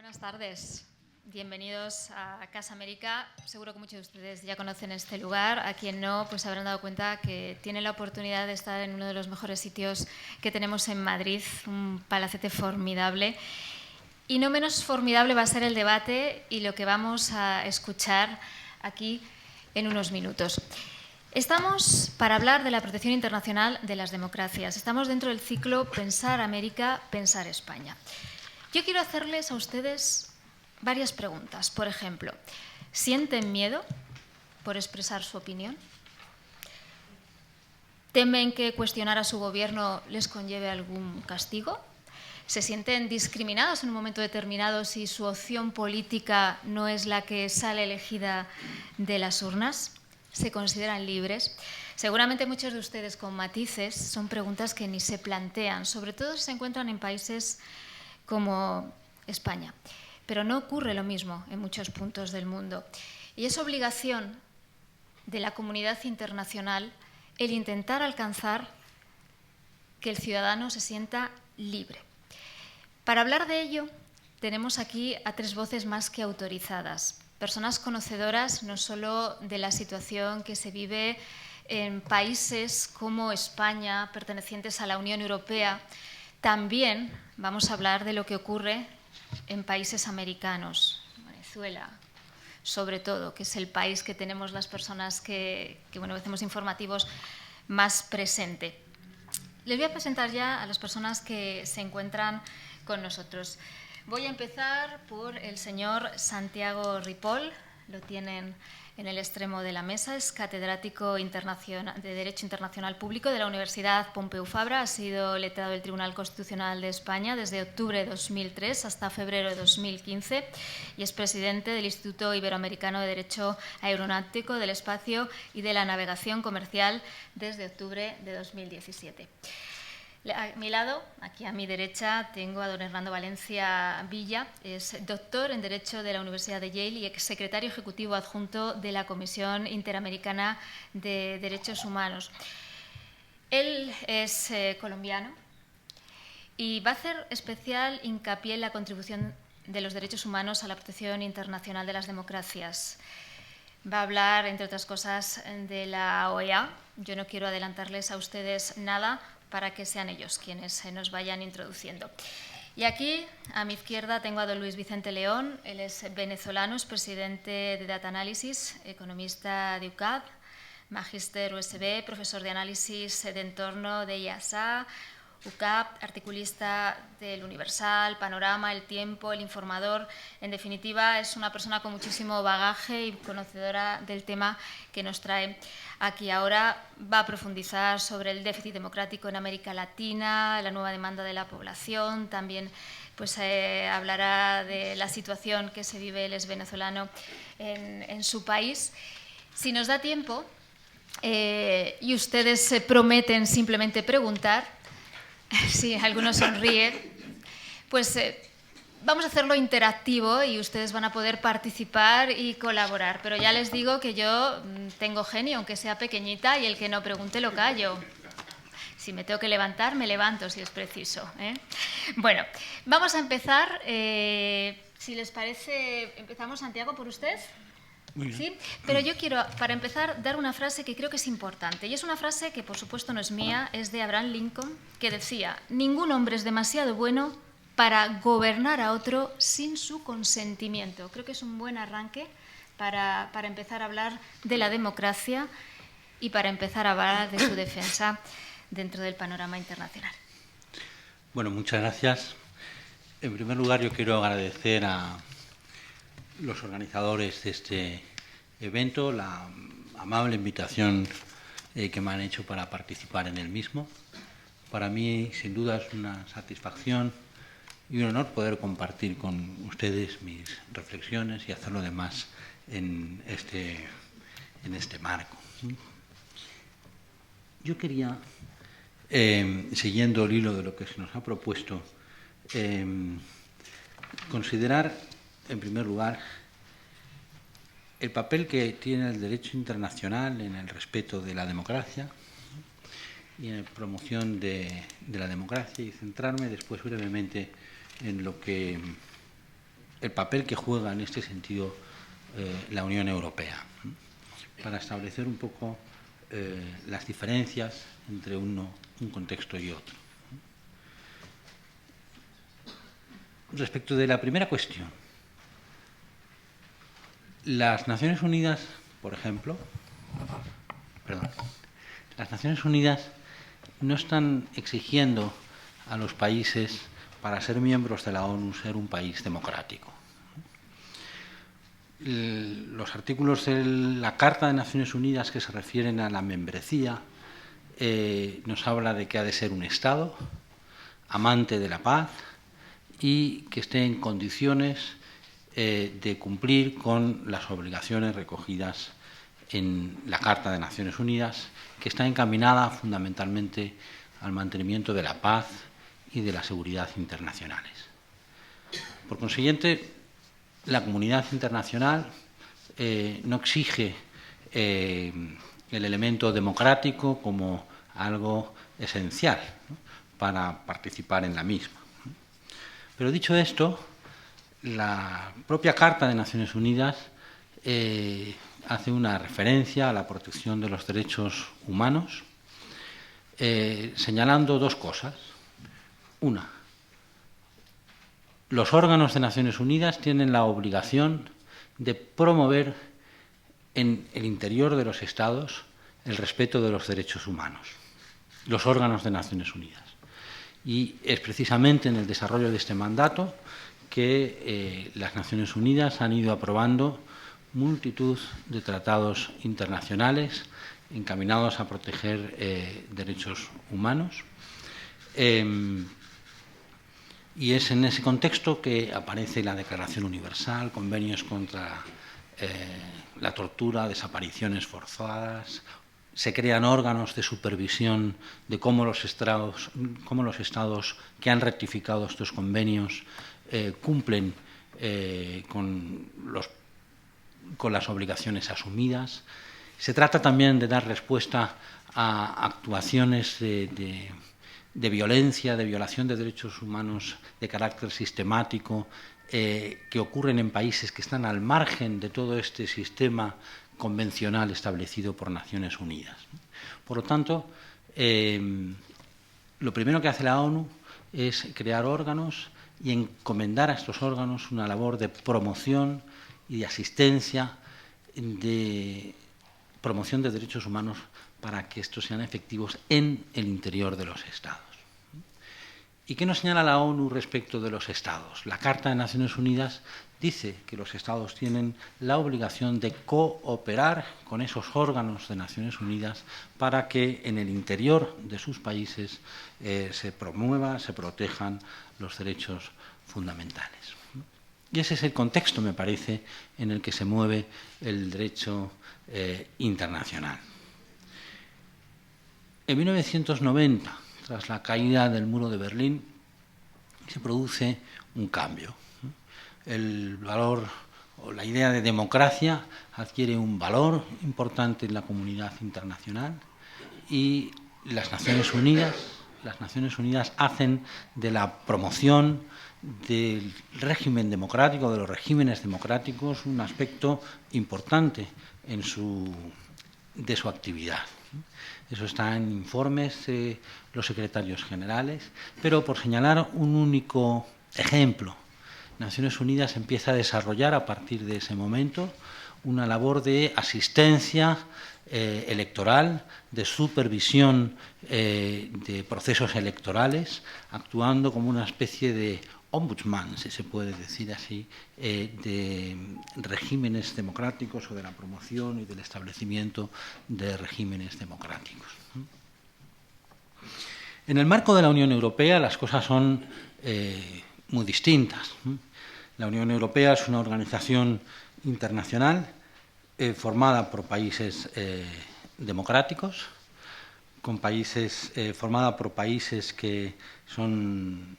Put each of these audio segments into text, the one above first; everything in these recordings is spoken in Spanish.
Buenas tardes. Bienvenidos a Casa América. Seguro que muchos de ustedes ya conocen este lugar. A quien no, pues se habrán dado cuenta que tienen la oportunidad de estar en uno de los mejores sitios que tenemos en Madrid, un palacete formidable. Y no menos formidable va a ser el debate y lo que vamos a escuchar aquí en unos minutos. Estamos para hablar de la protección internacional de las democracias. Estamos dentro del ciclo Pensar América, Pensar España. Yo quiero hacerles a ustedes varias preguntas. Por ejemplo, ¿sienten miedo por expresar su opinión? ¿Temen que cuestionar a su gobierno les conlleve algún castigo? ¿Se sienten discriminados en un momento determinado si su opción política no es la que sale elegida de las urnas? ¿Se consideran libres? Seguramente muchos de ustedes con matices son preguntas que ni se plantean, sobre todo si se encuentran en países como España. Pero no ocurre lo mismo en muchos puntos del mundo. Y es obligación de la comunidad internacional el intentar alcanzar que el ciudadano se sienta libre. Para hablar de ello, tenemos aquí a tres voces más que autorizadas, personas conocedoras no solo de la situación que se vive en países como España, pertenecientes a la Unión Europea. También vamos a hablar de lo que ocurre en países americanos, Venezuela, sobre todo, que es el país que tenemos las personas que hacemos informativos más presente. Les voy a presentar ya a las personas que se encuentran con nosotros. Voy a empezar por el señor Santiago Ripoll, lo tienen en el extremo de la mesa, es catedrático de Derecho Internacional Público de la Universidad Pompeu Fabra, ha sido letrado del Tribunal Constitucional de España desde octubre de 2003 hasta febrero de 2015 y es presidente del Instituto Iberoamericano de Derecho Aeronáutico, del Espacio y de la Navegación Comercial desde octubre de 2017. A mi lado, aquí a mi derecha, tengo a don Hernando Valencia Villa, es doctor en Derecho de la Universidad de Yale y exsecretario ejecutivo adjunto de la Comisión Interamericana de Derechos Humanos. Él es colombiano y va a hacer especial hincapié en la contribución de los derechos humanos a la protección internacional de las democracias. Va a hablar, entre otras cosas, de la OEA. Yo no quiero adelantarles a ustedes nada para que sean ellos quienes se nos vayan introduciendo. Y aquí, a mi izquierda, tengo a don Luis Vicente León. Él es venezolano, es presidente de Data Analysis, economista de UCAD, magíster USB, profesor de análisis de entorno de IASA, UCAP, articulista del Universal, Panorama, El Tiempo, El Informador. En definitiva, es una persona con muchísimo bagaje y conocedora del tema que nos trae aquí ahora. Va a profundizar sobre el déficit democrático en América Latina, la nueva demanda de la población, también hablará de la situación que se vive, él es venezolano, en su país. Si nos da tiempo y ustedes se prometen simplemente preguntar, sí, algunos sonríe, pues vamos a hacerlo interactivo y ustedes van a poder participar y colaborar. Pero ya les digo que yo tengo genio, aunque sea pequeñita, y el que no pregunte lo callo. Si me tengo que levantar, me levanto si es preciso, ¿eh? Bueno, vamos a empezar. Si les parece, empezamos, Santiago, por usted. ¿Sí? Pero yo quiero, para empezar, dar una frase que creo que es importante. Y es una frase que, por supuesto, no es mía, es de Abraham Lincoln, que decía: ningún hombre es demasiado bueno para gobernar a otro sin su consentimiento. Creo que es un buen arranque para empezar a hablar de la democracia y para empezar a hablar de su defensa dentro del panorama internacional. Bueno, muchas gracias. En primer lugar, yo quiero agradecer a los organizadores de este evento la amable invitación que me han hecho para participar en el mismo. Para mí, sin duda, es una satisfacción y un honor poder compartir con ustedes mis reflexiones y hacerlo además en este marco. Yo quería, siguiendo el hilo de lo que se nos ha propuesto, considerar, en primer lugar, el papel que tiene el derecho internacional en el respeto de la democracia y en la promoción de la democracia, y centrarme después brevemente en lo que el papel que juega en este sentido la Unión Europea, para establecer un poco las diferencias entre un contexto y otro. Respecto de la primera cuestión, las Naciones Unidas, por ejemplo, las Naciones Unidas no están exigiendo a los países, para ser miembros de la ONU, ser un país democrático. Los artículos de la Carta de Naciones Unidas que se refieren a la membresía nos habla de que ha de ser un Estado amante de la paz y que esté en condiciones de cumplir con las obligaciones recogidas en la Carta de Naciones Unidas, que está encaminada fundamentalmente al mantenimiento de la paz y de la seguridad internacionales. Por consiguiente, la comunidad internacional no exige el elemento democrático como algo esencial, ¿no?, para participar en la misma. Pero dicho esto, la propia Carta de Naciones Unidas hace una referencia a la protección de los derechos humanos, señalando dos cosas. Una, los órganos de Naciones Unidas tienen la obligación de promover en el interior de los Estados el respeto de los derechos humanos, los órganos de Naciones Unidas. Y es precisamente en el desarrollo de este mandato que las Naciones Unidas han ido aprobando multitud de tratados internacionales encaminados a proteger derechos humanos. Y es en ese contexto que aparece la Declaración Universal, convenios contra la tortura, desapariciones forzadas. Se crean órganos de supervisión de cómo los estados que han ratificado estos convenios cumplen con las obligaciones asumidas. Se trata también de dar respuesta a actuaciones de violencia, de violación de derechos humanos de carácter sistemático que ocurren en países que están al margen de todo este sistema convencional establecido por Naciones Unidas. Por lo tanto, lo primero que hace la ONU es crear órganos y encomendar a estos órganos una labor de promoción y de asistencia, de promoción de derechos humanos para que estos sean efectivos en el interior de los Estados. ¿Y qué nos señala la ONU respecto de los Estados? La Carta de Naciones Unidas dice que los Estados tienen la obligación de cooperar con esos órganos de Naciones Unidas para que en el interior de sus países se promuevan, se protejan los derechos fundamentales. Y ese es el contexto, me parece, en el que se mueve el derecho internacional. En 1990, tras la caída del muro de Berlín, se produce un cambio. El valor o la idea de democracia adquiere un valor importante en la comunidad internacional y las Naciones Unidas hacen de la promoción del régimen democrático, de los regímenes democráticos, un aspecto importante de su actividad. Eso está en informes de los secretarios generales, pero por señalar un único ejemplo, Naciones Unidas empieza a desarrollar a partir de ese momento una labor de asistencia electoral, de supervisión de procesos electorales, actuando como una especie de ombudsman, si se puede decir así, de regímenes democráticos o de la promoción y del establecimiento de regímenes democráticos. En el marco de la Unión Europea las cosas son muy distintas. La Unión Europea es una organización internacional formada por países democráticos, formada por países que son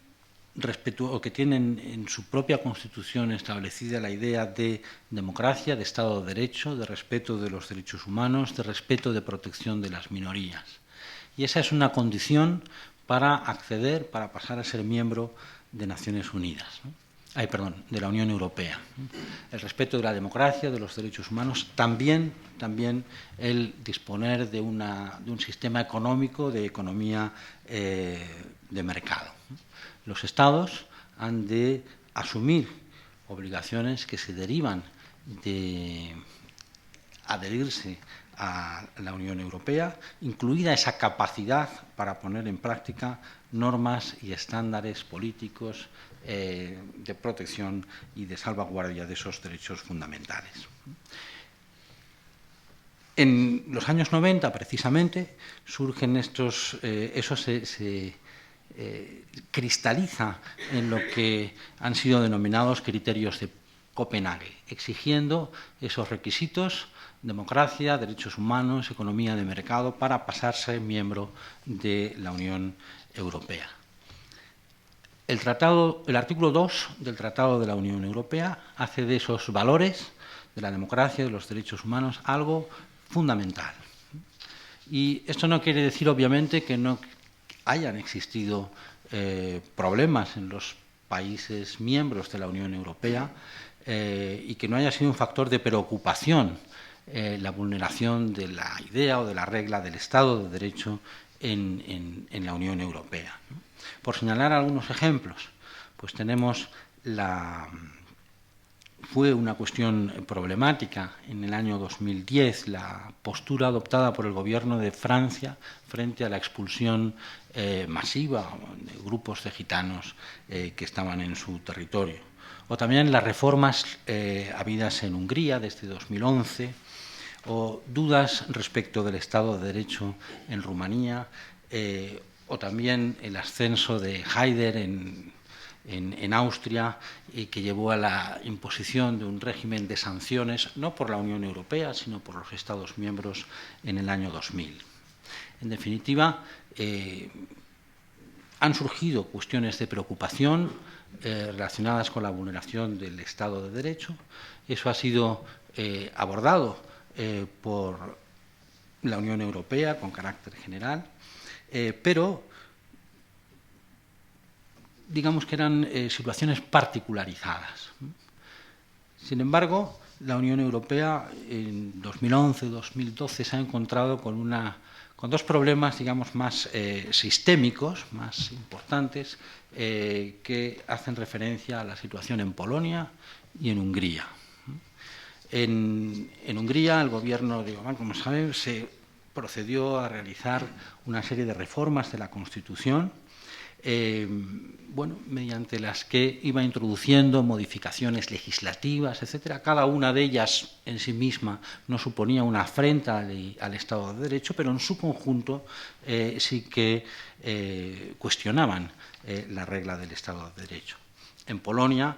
o que tienen en su propia Constitución establecida la idea de democracia, de Estado de Derecho, de respeto de los derechos humanos, de respeto de protección de las minorías. Y esa es una condición para acceder, para pasar a ser miembro de Naciones Unidas, ¿no? de la Unión Europea. El respeto de la democracia, de los derechos humanos, también el disponer de un sistema económico, de economía de mercado. Los Estados han de asumir obligaciones que se derivan de adherirse a la Unión Europea, incluida esa capacidad para poner en práctica normas y estándares políticos de protección y de salvaguardia de esos derechos fundamentales. En los años 90, precisamente, surgen eso se cristaliza en lo que han sido denominados criterios de Copenhague, exigiendo esos requisitos: democracia, derechos humanos, economía de mercado, para pasarse miembro de la Unión Europea. El artículo 2 del Tratado de la Unión Europea hace de esos valores, de la democracia, de los derechos humanos, algo fundamental. Y esto no quiere decir, obviamente, que no hayan existido problemas en los países miembros de la Unión Europea y que no haya sido un factor de preocupación la vulneración de la idea o de la regla del Estado de Derecho en la Unión Europea. Por señalar algunos ejemplos, pues tenemos fue una cuestión problemática en el año 2010 la postura adoptada por el gobierno de Francia frente a la expulsión masiva de grupos de gitanos que estaban en su territorio. O también las reformas habidas en Hungría desde 2011, o dudas respecto del Estado de Derecho en Rumanía, o también el ascenso de Haider en Austria, que llevó a la imposición de un régimen de sanciones, no por la Unión Europea, sino por los Estados miembros en el año 2000. En definitiva, han surgido cuestiones de preocupación relacionadas con la vulneración del Estado de Derecho. Eso ha sido abordado por la Unión Europea con carácter general, pero digamos que eran situaciones particularizadas. Sin embargo, la Unión Europea en 2011-2012 se ha encontrado con dos problemas, digamos, más sistémicos, más importantes, que hacen referencia a la situación en Polonia y en Hungría. En Hungría, el gobierno de Orbán, como saben, se procedió a realizar una serie de reformas de la Constitución, mediante las que iba introduciendo modificaciones legislativas, etcétera. Cada una de ellas en sí misma no suponía una afrenta al Estado de Derecho, pero en su conjunto sí que cuestionaban la regla del Estado de Derecho. En Polonia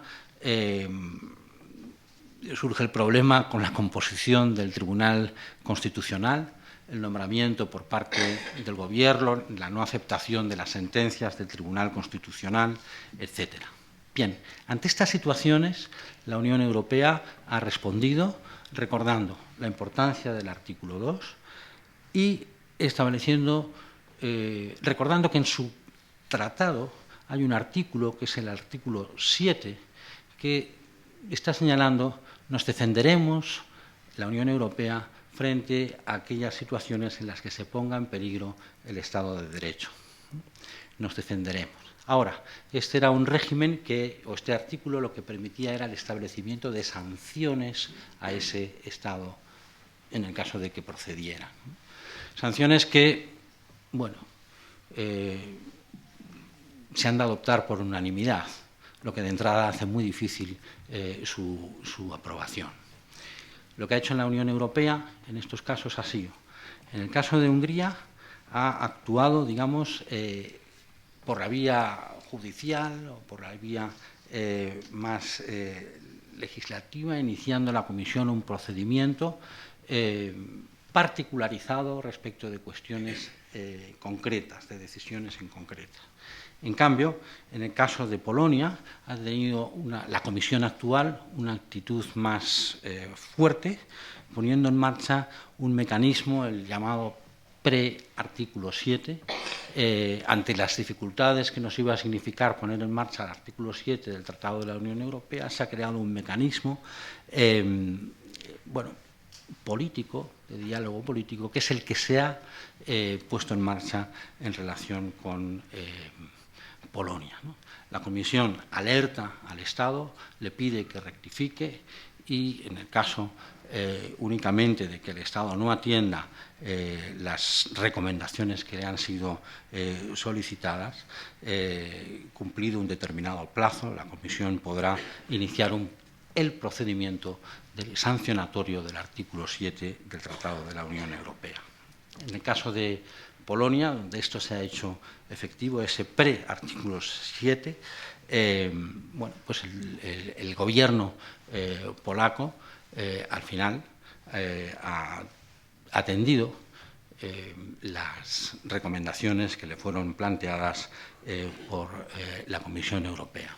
surge el problema con la composición del Tribunal Constitucional, el nombramiento por parte del Gobierno, la no aceptación de las sentencias del Tribunal Constitucional, etcétera. Bien, ante estas situaciones, la Unión Europea ha respondido recordando la importancia del artículo 2 y recordando que en su tratado hay un artículo, que es el artículo 7, que está señalando: nos defenderemos, la Unión Europea, frente a aquellas situaciones en las que se ponga en peligro el Estado de Derecho. Nos defenderemos. Ahora, este era un régimen este artículo lo que permitía era el establecimiento de sanciones a ese Estado en el caso de que procediera. Sanciones que, se han de adoptar por unanimidad, lo que de entrada hace muy difícil su aprobación. Lo que ha hecho en la Unión Europea en estos casos ha sido, en el caso de Hungría, ha actuado, digamos, por la vía judicial o por la vía más legislativa, iniciando la Comisión un procedimiento particularizado respecto de cuestiones concretas, de decisiones en concreto. En cambio, en el caso de Polonia, ha tenido la Comisión actual una actitud más fuerte, poniendo en marcha un mecanismo, el llamado pre-artículo 7, ante las dificultades que nos iba a significar poner en marcha el artículo 7 del Tratado de la Unión Europea, se ha creado un mecanismo político, de diálogo político, que es el que se ha puesto en marcha en relación con Polonia, ¿no? La Comisión alerta al Estado, le pide que rectifique y, en el caso únicamente de que el Estado no atienda las recomendaciones que le han sido solicitadas, cumplido un determinado plazo, la Comisión podrá iniciar el procedimiento sancionatorio del artículo 7 del Tratado de la Unión Europea. En el caso de Polonia, donde esto se ha hecho efectivo, ese pre-artículo 7, pues el gobierno polaco al final ha atendido las recomendaciones que le fueron planteadas por la Comisión Europea.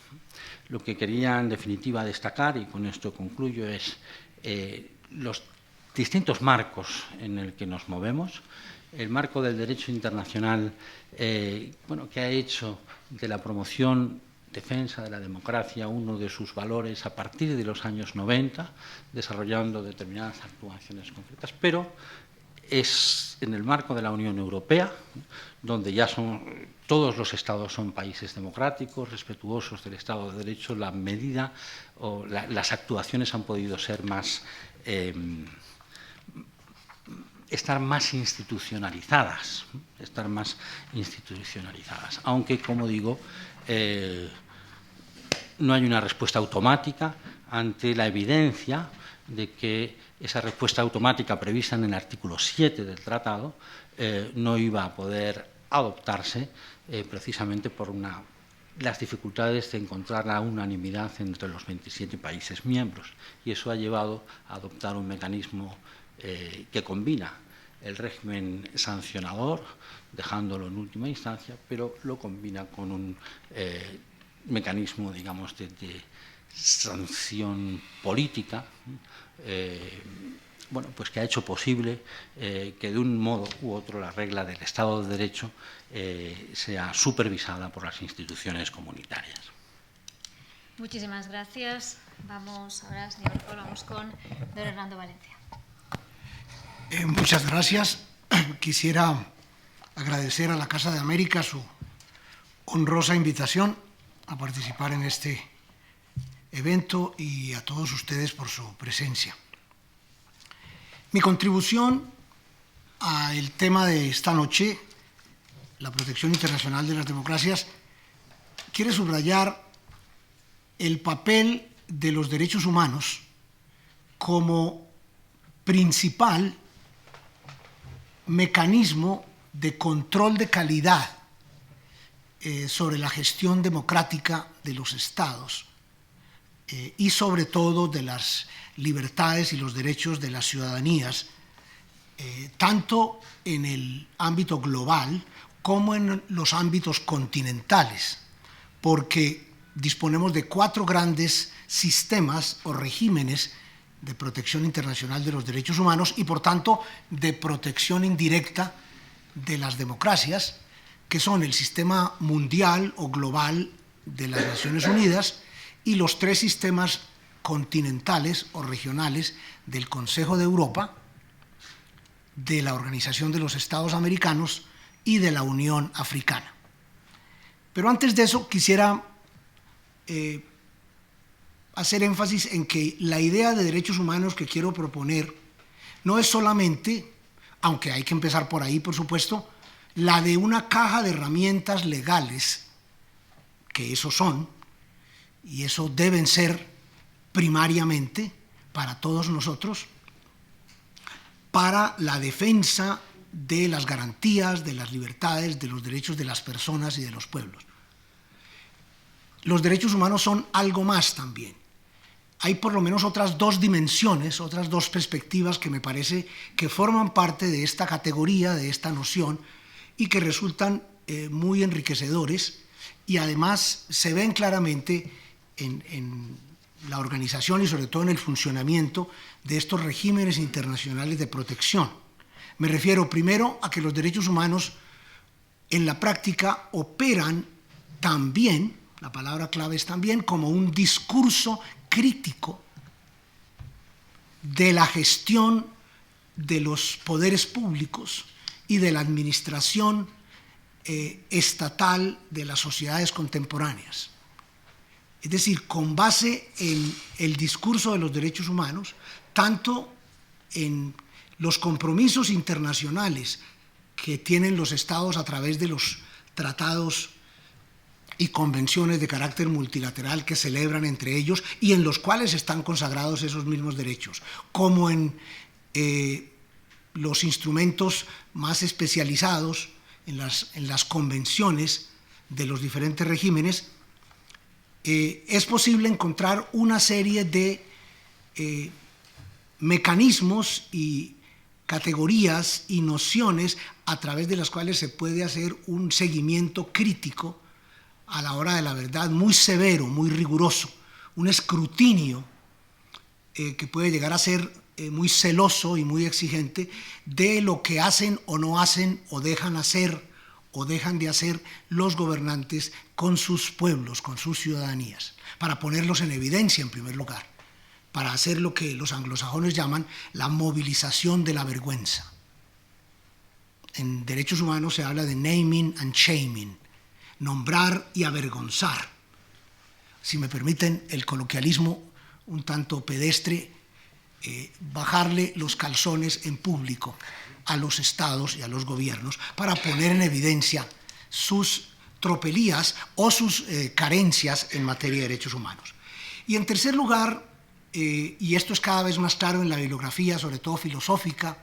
Lo que quería, en definitiva, destacar, y con esto concluyo, es los distintos marcos en el que nos movemos. El marco del derecho internacional, que ha hecho de la promoción, defensa de la democracia uno de sus valores a partir de los años 90, desarrollando determinadas actuaciones concretas, pero es en el marco de la Unión Europea, donde ya todos los Estados son países democráticos, respetuosos del Estado de Derecho, la medida o las actuaciones han podido ser estar más institucionalizadas, aunque, como digo, no hay una respuesta automática ante la evidencia de que esa respuesta automática prevista en el artículo 7 del tratado no iba a poder adoptarse precisamente por las dificultades de encontrar la unanimidad entre los 27 países miembros. Y eso ha llevado a adoptar un mecanismo que combina el régimen sancionador, dejándolo en última instancia, pero lo combina con un mecanismo, digamos, de sanción política, pues que ha hecho posible que de un modo u otro la regla del Estado de Derecho sea supervisada por las instituciones comunitarias. Muchísimas gracias. Vamos ahora, señor Paul, vamos con don Hernando Valencia. Muchas gracias. Quisiera agradecer a la Casa de América su honrosa invitación a participar en este evento y a todos ustedes por su presencia. Mi contribución al tema de esta noche, la protección internacional de las democracias, quiere subrayar el papel de los derechos humanos como principal mecanismo de control de calidad sobre la gestión democrática de los estados y sobre todo de las libertades y los derechos de las ciudadanías, tanto en el ámbito global como en los ámbitos continentales, porque disponemos de 4 grandes sistemas o regímenes de protección internacional de los derechos humanos y, por tanto, de protección indirecta de las democracias, que son el sistema mundial o global de las Naciones Unidas y los 3 sistemas continentales o regionales del Consejo de Europa, de la Organización de los Estados Americanos y de la Unión Africana. Pero antes de eso quisiera hacer énfasis en que la idea de derechos humanos que quiero proponer no es solamente, aunque hay que empezar por ahí, por supuesto, la de una caja de herramientas legales, que eso son, y eso deben ser primariamente para todos nosotros, para la defensa de las garantías, de las libertades, de los derechos de las personas y de los pueblos. Los derechos humanos son algo más también. Hay por lo menos otras 2 dimensiones, otras 2 perspectivas que me parece que forman parte de esta categoría, de esta noción, y que resultan muy enriquecedores y además se ven claramente en la organización y sobre todo en el funcionamiento de estos regímenes internacionales de protección. Me refiero primero a que los derechos humanos en la práctica operan también, la palabra clave es también, como un discurso crítico de la gestión de los poderes públicos y de la administración estatal de las sociedades contemporáneas. Es decir, con base en el discurso de los derechos humanos, tanto en los compromisos internacionales que tienen los estados a través de los tratados y convenciones de carácter multilateral que celebran entre ellos y en los cuales están consagrados esos mismos derechos, como en los instrumentos más especializados, en las convenciones de los diferentes regímenes, es posible encontrar una serie de mecanismos y categorías y nociones a través de las cuales se puede hacer un seguimiento crítico a la hora de la verdad, muy severo, muy riguroso, un escrutinio que puede llegar a ser muy celoso y muy exigente de lo que hacen o no hacen o dejan hacer o dejan de hacer los gobernantes con sus pueblos, con sus ciudadanías, para ponerlos en evidencia en primer lugar, para hacer lo que los anglosajones llaman la movilización de la vergüenza. En derechos humanos se habla de naming and shaming, nombrar y avergonzar. Si me permiten el coloquialismo un tanto pedestre, bajarle los calzones en público a los estados y a los gobiernos para poner en evidencia sus tropelías o sus carencias en materia de derechos humanos. Y en tercer lugar, y esto es cada vez más claro en la bibliografía, sobre todo filosófica,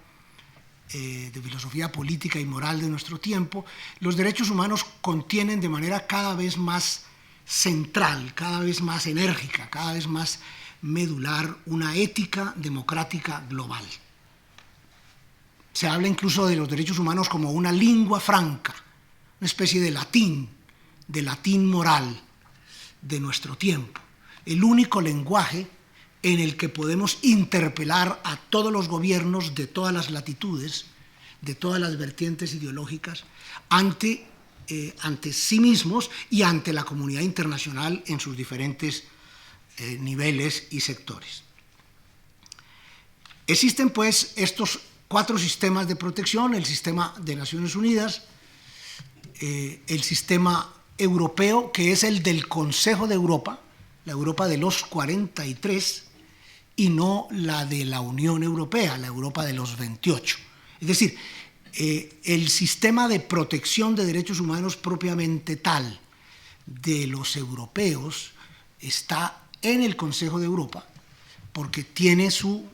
de filosofía política y moral de nuestro tiempo, los derechos humanos contienen de manera cada vez más central, cada vez más enérgica, cada vez más medular una ética democrática global. Se habla incluso de los derechos humanos como una lingua franca, una especie de latín moral de nuestro tiempo, el único lenguaje en el que podemos interpelar a todos los gobiernos de todas las latitudes, de todas las vertientes ideológicas, ante sí mismos y ante la comunidad internacional en sus diferentes niveles y sectores. Existen pues estos 4 sistemas de protección: el sistema de Naciones Unidas, el sistema europeo, que es el del Consejo de Europa, la Europa de los 43, y no la de la Unión Europea, la Europa de los 28. Es decir, el sistema de protección de derechos humanos propiamente tal de los europeos está en el Consejo de Europa, porque tiene su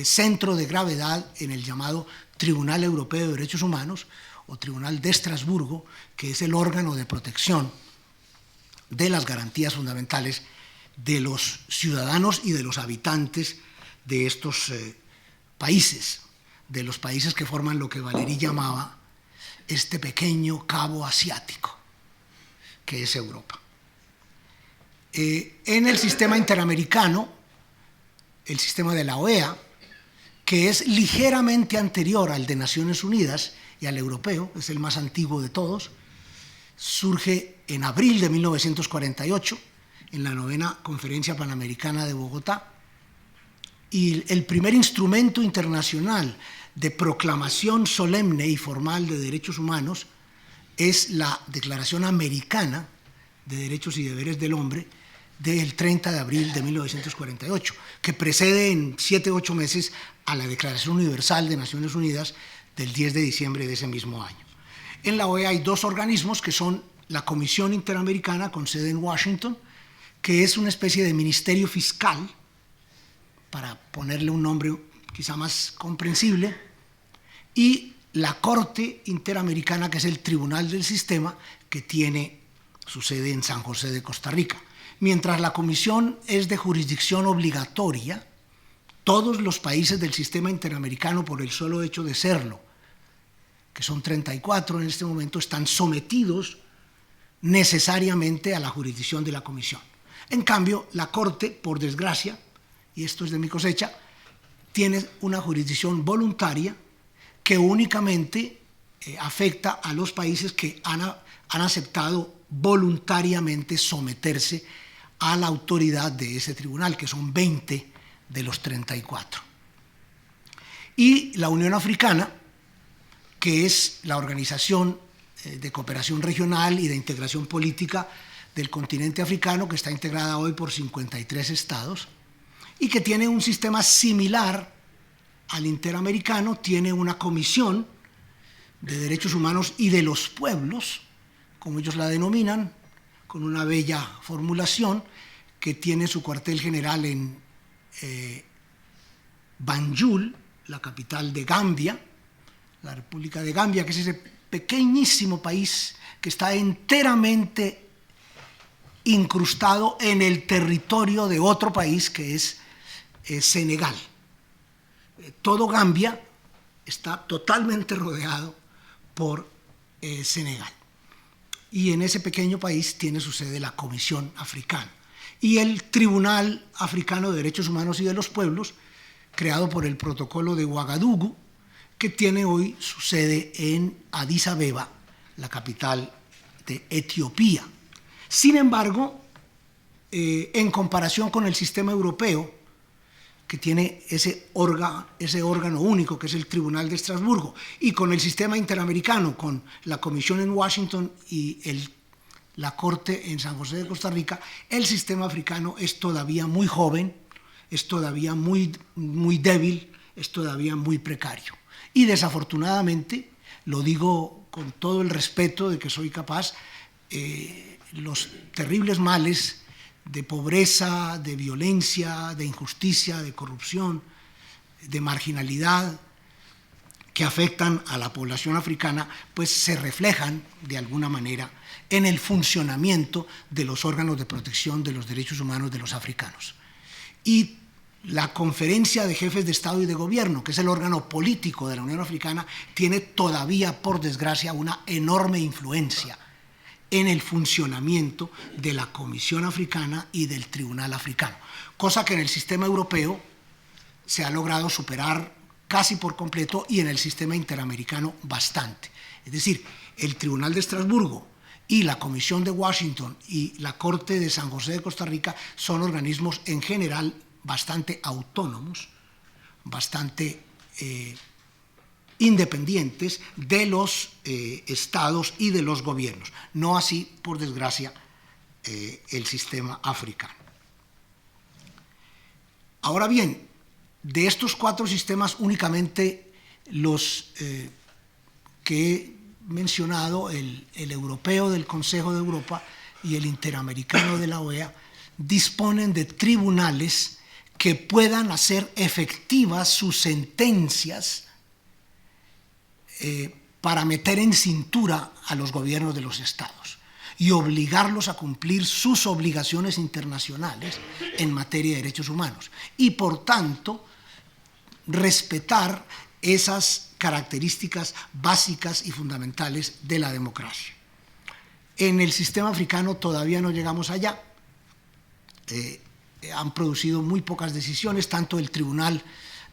centro de gravedad en el llamado Tribunal Europeo de Derechos Humanos o Tribunal de Estrasburgo, que es el órgano de protección de las garantías fundamentales de los ciudadanos y de los habitantes de estos países, de los países que forman lo que Valéry llamaba este pequeño cabo asiático, que es Europa. En el sistema interamericano, el sistema de la OEA, que es ligeramente anterior al de Naciones Unidas y al europeo, es el más antiguo de todos, surge en abril de 1948, en la 9ª Conferencia Panamericana de Bogotá, y el primer instrumento internacional de proclamación solemne y formal de derechos humanos es la Declaración Americana de Derechos y Deberes del Hombre del 30 de abril de 1948, que precede en 7 u 8 meses a la Declaración Universal de Naciones Unidas del 10 de diciembre de ese mismo año. En la OEA hay 2 organismos que son la Comisión Interamericana, con sede en Washington, que es una especie de ministerio fiscal, para ponerle un nombre quizá más comprensible, y la Corte Interamericana, que es el Tribunal del Sistema, que tiene su sede en San José de Costa Rica. Mientras la Comisión es de jurisdicción obligatoria, todos los países del sistema interamericano, por el solo hecho de serlo, que son 34 en este momento, están sometidos necesariamente a la jurisdicción de la Comisión. En cambio, la Corte, por desgracia, y esto es de mi cosecha, tiene una jurisdicción voluntaria que únicamente afecta a los países que han aceptado voluntariamente someterse a la autoridad de ese tribunal, que son 20 de los 34. Y la Unión Africana, que es la organización de cooperación regional y de integración política del continente africano, que está integrada hoy por 53 estados y que tiene un sistema similar al interamericano, tiene una comisión de derechos humanos y de los pueblos, como ellos la denominan, con una bella formulación, que tiene su cuartel general en Banjul, la capital de Gambia, la República de Gambia, que es ese pequeñísimo país que está enteramente incrustado en el territorio de otro país que es Senegal. Todo Gambia está totalmente rodeado por Senegal. Y en ese pequeño país tiene su sede la Comisión Africana. Y el Tribunal Africano de Derechos Humanos y de los Pueblos, creado por el Protocolo de Ouagadougou, que tiene hoy su sede en Addis Abeba, la capital de Etiopía. Sin embargo, en comparación con el sistema europeo, que tiene ese órgano único, que es el Tribunal de Estrasburgo, y con el sistema interamericano, con la Comisión en Washington y la Corte en San José de Costa Rica, el sistema africano es todavía muy joven, es todavía muy débil, es todavía muy precario. Y desafortunadamente, lo digo con todo el respeto de que soy capaz, los terribles males de pobreza, de violencia, de injusticia, de corrupción, de marginalidad que afectan a la población africana, pues se reflejan de alguna manera en el funcionamiento de los órganos de protección de los derechos humanos de los africanos. Y la Conferencia de Jefes de Estado y de Gobierno, que es el órgano político de la Unión Africana, tiene todavía, por desgracia, una enorme influencia en el funcionamiento de la Comisión Africana y del Tribunal Africano, cosa que en el sistema europeo se ha logrado superar casi por completo y en el sistema interamericano bastante. Es decir, el Tribunal de Estrasburgo y la Comisión de Washington y la Corte de San José de Costa Rica son organismos en general bastante autónomos, bastante independientes de los estados y de los gobiernos. No así, por desgracia, el sistema africano. Ahora bien, de estos 4 sistemas únicamente los que he mencionado, el europeo del Consejo de Europa y el interamericano de la OEA, disponen de tribunales que puedan hacer efectivas sus sentencias para meter en cintura a los gobiernos de los estados y obligarlos a cumplir sus obligaciones internacionales en materia de derechos humanos y, por tanto, respetar esas características básicas y fundamentales de la democracia. En el sistema africano todavía no llegamos allá. Han producido muy pocas decisiones, tanto el Tribunal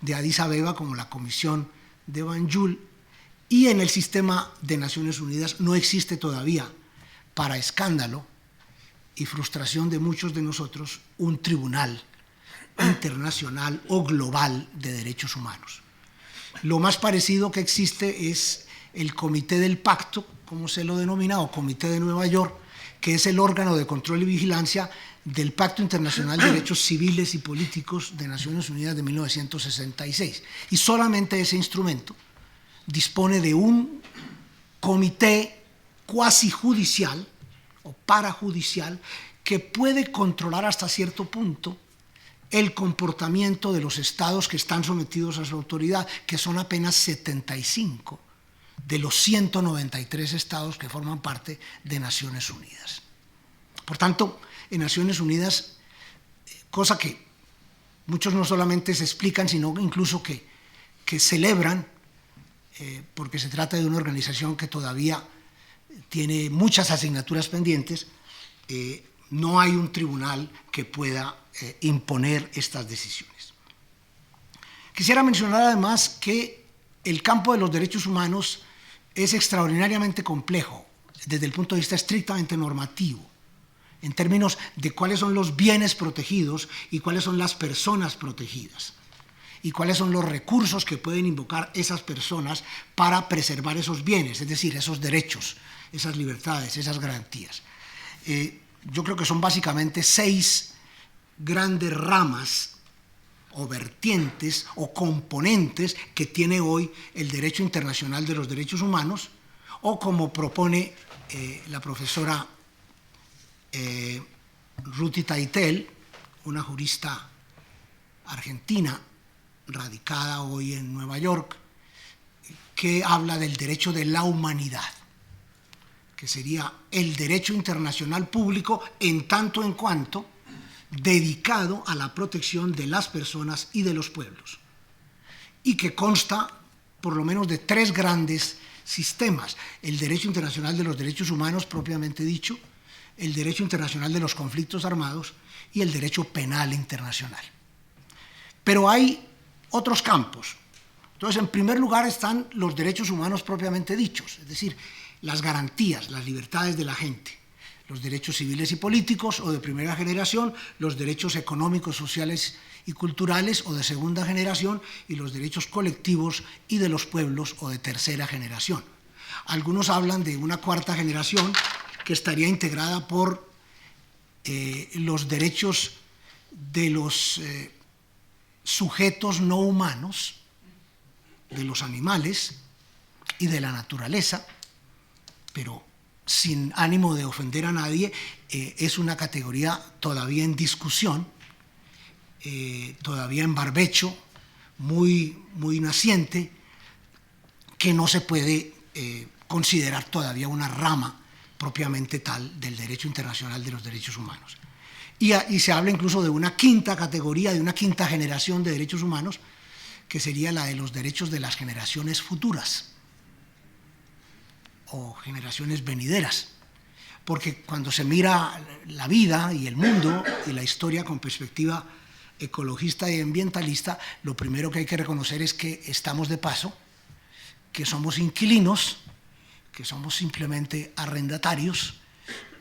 de Addis Abeba como la Comisión de Banjul, y en el sistema de Naciones Unidas no existe todavía, para escándalo y frustración de muchos de nosotros, un tribunal internacional o global de derechos humanos. Lo más parecido que existe es el Comité del Pacto, como se lo denomina, o Comité de Nueva York, que es el órgano de control y vigilancia del Pacto Internacional de Derechos Civiles y Políticos de Naciones Unidas de 1966. Y solamente ese instrumento dispone de un comité cuasi judicial o parajudicial que puede controlar hasta cierto punto el comportamiento de los estados que están sometidos a su autoridad, que son apenas 75 de los 193 estados que forman parte de Naciones Unidas. Por tanto, en Naciones Unidas, cosa que muchos no solamente se explican, sino incluso que celebran, porque se trata de una organización que todavía tiene muchas asignaturas pendientes, no hay un tribunal que pueda imponer estas decisiones. Quisiera mencionar además que el campo de los derechos humanos es extraordinariamente complejo desde el punto de vista estrictamente normativo, en términos de cuáles son los bienes protegidos y cuáles son las personas protegidas, y cuáles son los recursos que pueden invocar esas personas para preservar esos bienes, es decir, esos derechos, esas libertades, esas garantías. Yo creo que son básicamente 6 grandes ramas o vertientes o componentes que tiene hoy el derecho internacional de los derechos humanos, o como propone la profesora Ruti Taitel, una jurista argentina radicada hoy en Nueva York, que habla del derecho de la humanidad, que sería el derecho internacional público en tanto en cuanto dedicado a la protección de las personas y de los pueblos, y que consta por lo menos de 3 grandes sistemas: el derecho internacional de los derechos humanos propiamente dicho, el derecho internacional de los conflictos armados y el derecho penal internacional. Pero hay otros campos. Entonces, en primer lugar están los derechos humanos propiamente dichos, es decir, las garantías, las libertades de la gente, los derechos civiles y políticos o de primera generación, los derechos económicos, sociales y culturales o de segunda generación, y los derechos colectivos y de los pueblos o de tercera generación. Algunos hablan de una 4ª generación que estaría integrada por los derechos de los sujetos no humanos, de los animales y de la naturaleza, pero sin ánimo de ofender a nadie, es una categoría todavía en discusión, todavía en barbecho, muy naciente, que no se puede considerar todavía una rama propiamente tal del derecho internacional de los derechos humanos. Y se habla incluso de una 5ª categoría, de una 5ª generación de derechos humanos, que sería la de los derechos de las generaciones futuras o generaciones venideras, porque cuando se mira la vida y el mundo y la historia con perspectiva ecologista y ambientalista, lo primero que hay que reconocer es que estamos de paso, que somos inquilinos, que somos simplemente arrendatarios,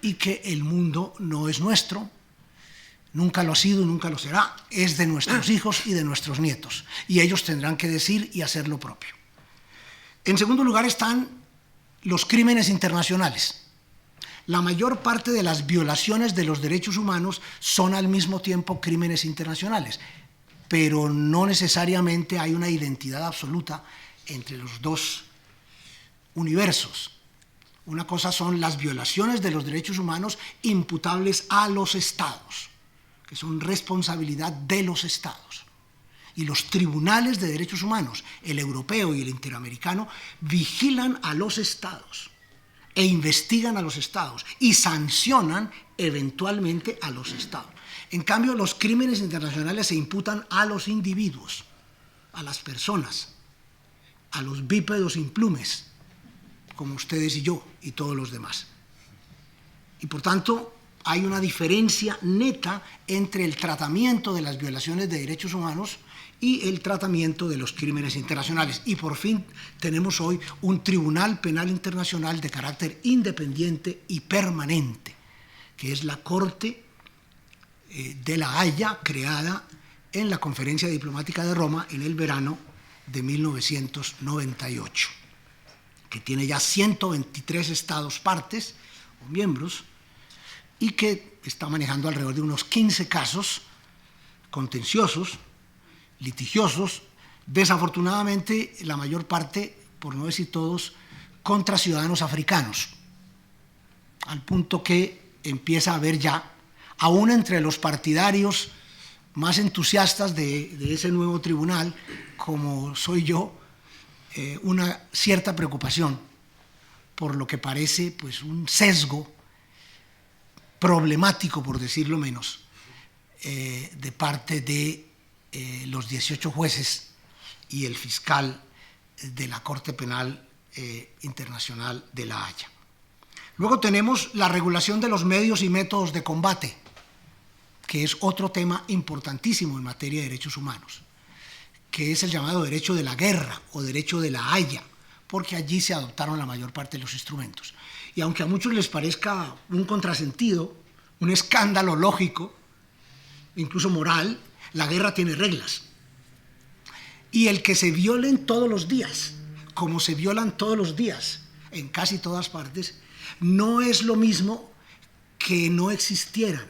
y que el mundo no es nuestro, nunca lo ha sido, nunca lo será, es de nuestros hijos y de nuestros nietos, y ellos tendrán que decir y hacer lo propio. En segundo lugar están los crímenes internacionales. La mayor parte de las violaciones de los derechos humanos son al mismo tiempo crímenes internacionales, pero no necesariamente hay una identidad absoluta entre los dos universos. Una cosa son las violaciones de los derechos humanos imputables a los estados, que son responsabilidad de los estados. Y los tribunales de derechos humanos, el europeo y el interamericano, vigilan a los estados e investigan a los estados y sancionan eventualmente a los estados. En cambio, los crímenes internacionales se imputan a los individuos, a las personas, a los bípedos implumes, como ustedes y yo y todos los demás. Y por tanto, hay una diferencia neta entre el tratamiento de las violaciones de derechos humanos y el tratamiento de los crímenes internacionales. Y por fin tenemos hoy un Tribunal Penal Internacional de carácter independiente y permanente, que es la Corte de la Haya, creada en la Conferencia Diplomática de Roma en el verano de 1998, que tiene ya 123 estados partes o miembros y que está manejando alrededor de unos 15 casos contenciosos, litigiosos, desafortunadamente la mayor parte, por no decir todos, contra ciudadanos africanos, al punto que empieza a haber ya, aún entre los partidarios más entusiastas de ese nuevo tribunal, como soy yo, una cierta preocupación por lo que parece pues, un sesgo problemático, por decirlo menos, de parte de los 18 jueces y el fiscal de la Corte Penal Internacional de La Haya. Luego tenemos la regulación de los medios y métodos de combate, que es otro tema importantísimo en materia de derechos humanos, que es el llamado derecho de la guerra o derecho de la Haya, porque allí se adoptaron la mayor parte de los instrumentos. Y aunque a muchos les parezca un contrasentido, un escándalo lógico, incluso moral, la guerra tiene reglas. Y el que se violen todos los días, como se violan todos los días en casi todas partes, no es lo mismo que no existieran.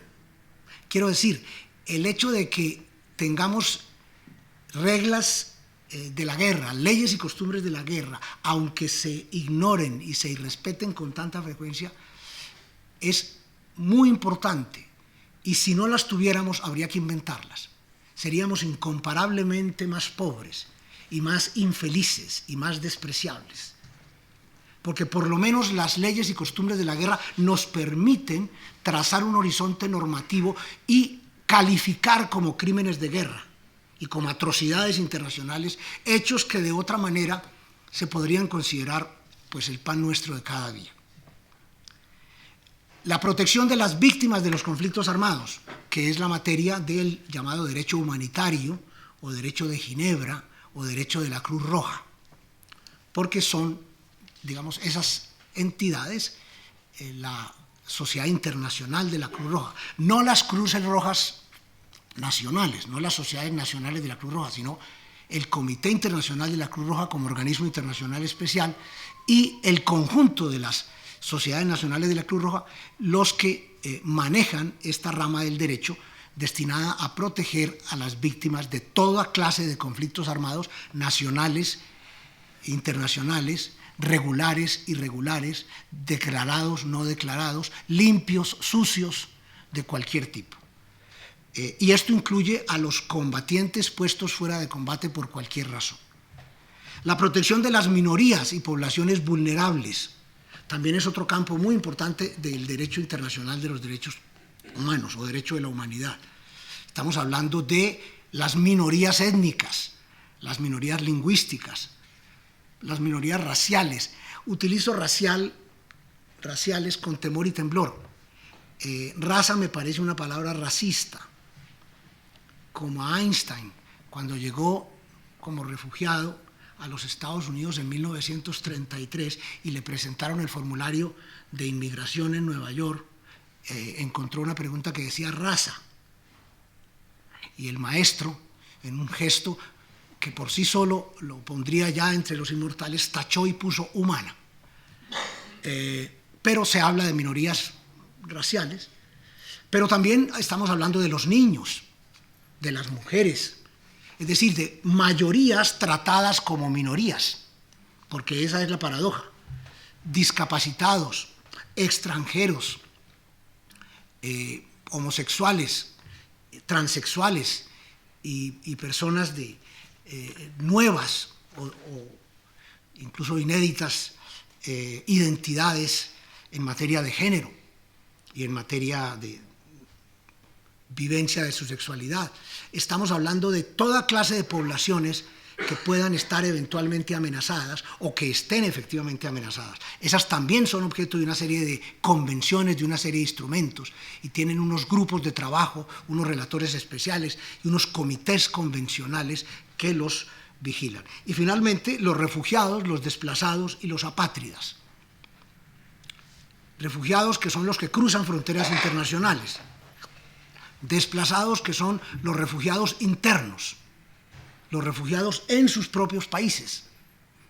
Quiero decir, el hecho de que tengamos reglas de la guerra, leyes y costumbres de la guerra, aunque se ignoren y se irrespeten con tanta frecuencia, es muy importante. Y si no las tuviéramos, habría que inventarlas. Seríamos incomparablemente más pobres y más infelices y más despreciables. Porque por lo menos las leyes y costumbres de la guerra nos permiten trazar un horizonte normativo y calificar como crímenes de guerra y como atrocidades internacionales hechos que de otra manera se podrían considerar pues el pan nuestro de cada día. La protección de las víctimas de los conflictos armados, que es la materia del llamado derecho humanitario o derecho de Ginebra o derecho de la Cruz Roja, porque son, digamos, esas entidades, la Sociedad Internacional de la Cruz Roja, no las Cruces Rojas nacionales, no las sociedades nacionales de la Cruz Roja, sino el Comité Internacional de la Cruz Roja como organismo internacional especial y el conjunto de las sociedades nacionales de la Cruz Roja, los que manejan esta rama del derecho destinada a proteger a las víctimas de toda clase de conflictos armados nacionales, internacionales, regulares, irregulares, declarados, no declarados, limpios, sucios, de cualquier tipo. Y esto incluye a los combatientes puestos fuera de combate por cualquier razón. La protección de las minorías y poblaciones vulnerables también es otro campo muy importante del derecho internacional de los derechos humanos o derecho de la humanidad. Estamos hablando de las minorías étnicas, las minorías lingüísticas, las minorías raciales. Utilizo raciales con temor y temblor. Raza me parece una palabra racista, como a Einstein, cuando llegó como refugiado a los Estados Unidos en 1933 y le presentaron el formulario de inmigración en Nueva York, encontró una pregunta que decía raza. Y el maestro, en un gesto que por sí solo lo pondría ya entre los inmortales, tachó y puso humana. Pero se habla de minorías raciales, pero también estamos hablando de los niños, de las mujeres, es decir, de mayorías tratadas como minorías, porque esa es la paradoja. Discapacitados, extranjeros, homosexuales, transexuales y personas nuevas o incluso inéditas identidades en materia de género y en materia de vivencia de su sexualidad. Estamos hablando de toda clase de poblaciones que puedan estar eventualmente amenazadas o que estén efectivamente amenazadas. Esas también son objeto de una serie de convenciones, de una serie de instrumentos, y tienen unos grupos de trabajo, unos relatores especiales y unos comités convencionales que los vigilan. Y finalmente, los refugiados, los desplazados y los apátridas. Refugiados que son los que cruzan fronteras internacionales. Desplazados que son los refugiados internos, los refugiados en sus propios países.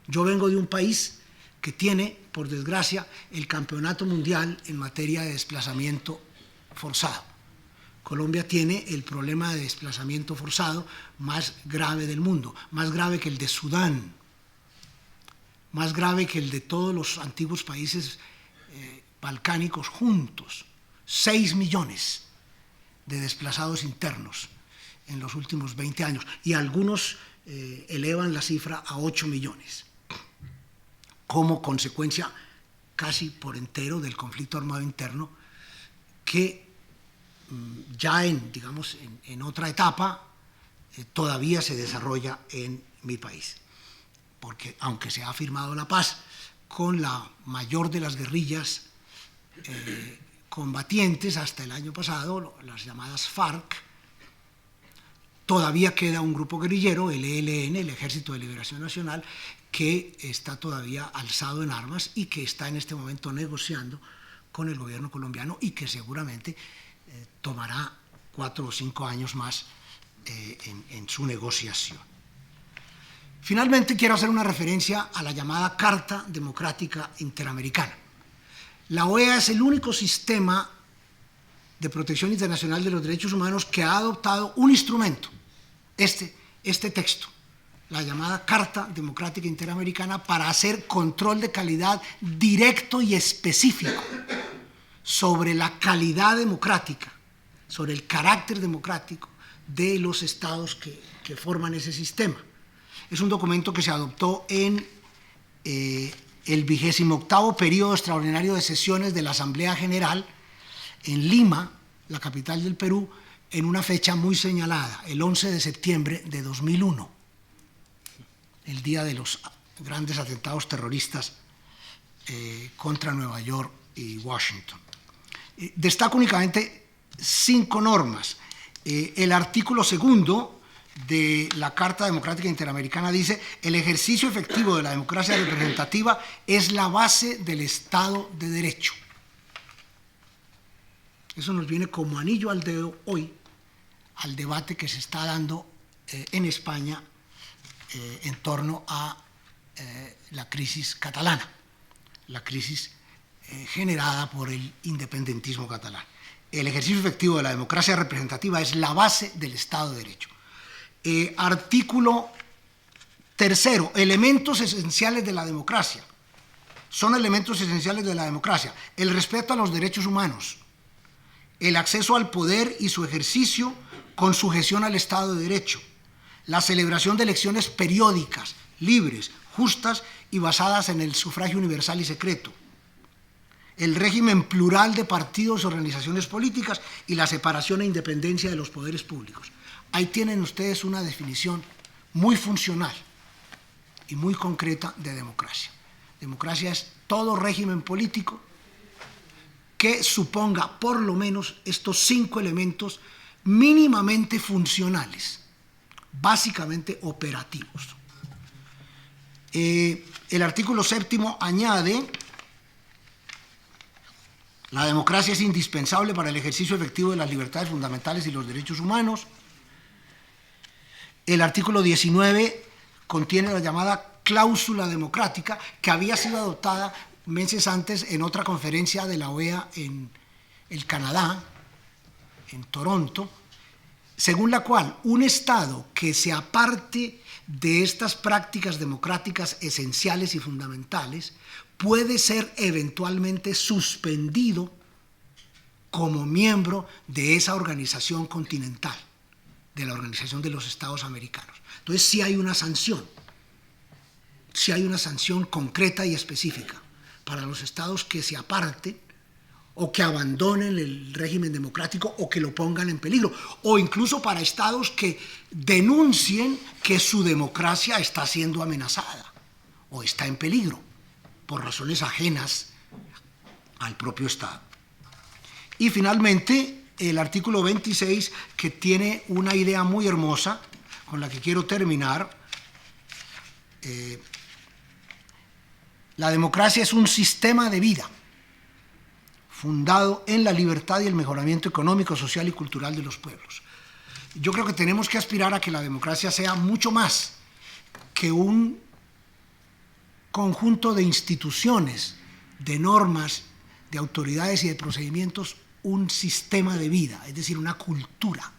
Yo vengo de un país que tiene, por desgracia, el campeonato mundial en materia de desplazamiento forzado. Colombia tiene el problema de desplazamiento forzado más grave del mundo, más grave que el de Sudán, más grave que el de todos los antiguos países balcánicos juntos. 6 millones de desplazados internos en los últimos 20 años, y algunos elevan la cifra a 8 millones, como consecuencia casi por entero del conflicto armado interno que ya en otra etapa todavía se desarrolla en mi país. Porque aunque se ha firmado la paz con la mayor de las guerrillas combatientes hasta el año pasado, las llamadas FARC, todavía queda un grupo guerrillero, el ELN, el Ejército de Liberación Nacional, que está todavía alzado en armas y que está en este momento negociando con el gobierno colombiano y que seguramente tomará 4 o 5 años más en su negociación. Finalmente, quiero hacer una referencia a la llamada Carta Democrática Interamericana. La OEA es el único sistema de protección internacional de los derechos humanos que ha adoptado un instrumento, este texto, la llamada Carta Democrática Interamericana, para hacer control de calidad directo y específico sobre la calidad democrática, sobre el carácter democrático de los estados que forman ese sistema. Es un documento que se adoptó en el 28º periodo extraordinario de sesiones de la Asamblea General en Lima, la capital del Perú, en una fecha muy señalada, el 11 de septiembre de 2001, el día de los grandes atentados terroristas contra Nueva York y Washington. Destaco únicamente 5 normas. El artículo 2 de la Carta Democrática Interamericana dice: el ejercicio efectivo de la democracia representativa es la base del Estado de Derecho. Eso nos viene como anillo al dedo hoy al debate que se está dando en España en torno a la crisis catalana, la crisis generada por el independentismo catalán. El ejercicio efectivo de la democracia representativa es la base del Estado de Derecho. Artículo 3, elementos esenciales de la democracia. Son elementos esenciales de la democracia: el respeto a los derechos humanos, el acceso al poder y su ejercicio con sujeción al Estado de Derecho, la celebración de elecciones periódicas, libres, justas y basadas en el sufragio universal y secreto, el régimen plural de partidos y organizaciones políticas y la separación e independencia de los poderes públicos. Ahí tienen ustedes una definición muy funcional y muy concreta de democracia. Democracia es todo régimen político que suponga por lo menos estos 5 elementos mínimamente funcionales, básicamente operativos. El artículo 7 añade: la democracia es indispensable para el ejercicio efectivo de las libertades fundamentales y los derechos humanos. El artículo 19 contiene la llamada cláusula democrática, que había sido adoptada meses antes en otra conferencia de la OEA en el Canadá, en Toronto, según la cual un Estado que se aparte de estas prácticas democráticas esenciales y fundamentales puede ser eventualmente suspendido como miembro de esa organización continental, de la Organización de los Estados Americanos. Entonces sí hay una sanción concreta y específica para los estados que se aparten o que abandonen el régimen democrático o que lo pongan en peligro, o incluso para estados que denuncien que su democracia está siendo amenazada o está en peligro por razones ajenas al propio Estado. Y finalmente, el artículo 26, que tiene una idea muy hermosa con la que quiero terminar. La democracia es un sistema de vida fundado en la libertad y el mejoramiento económico, social y cultural de los pueblos. Yo creo que tenemos que aspirar a que la democracia sea mucho más que un conjunto de instituciones, de normas, de autoridades y de procedimientos, un sistema de vida, es decir, una cultura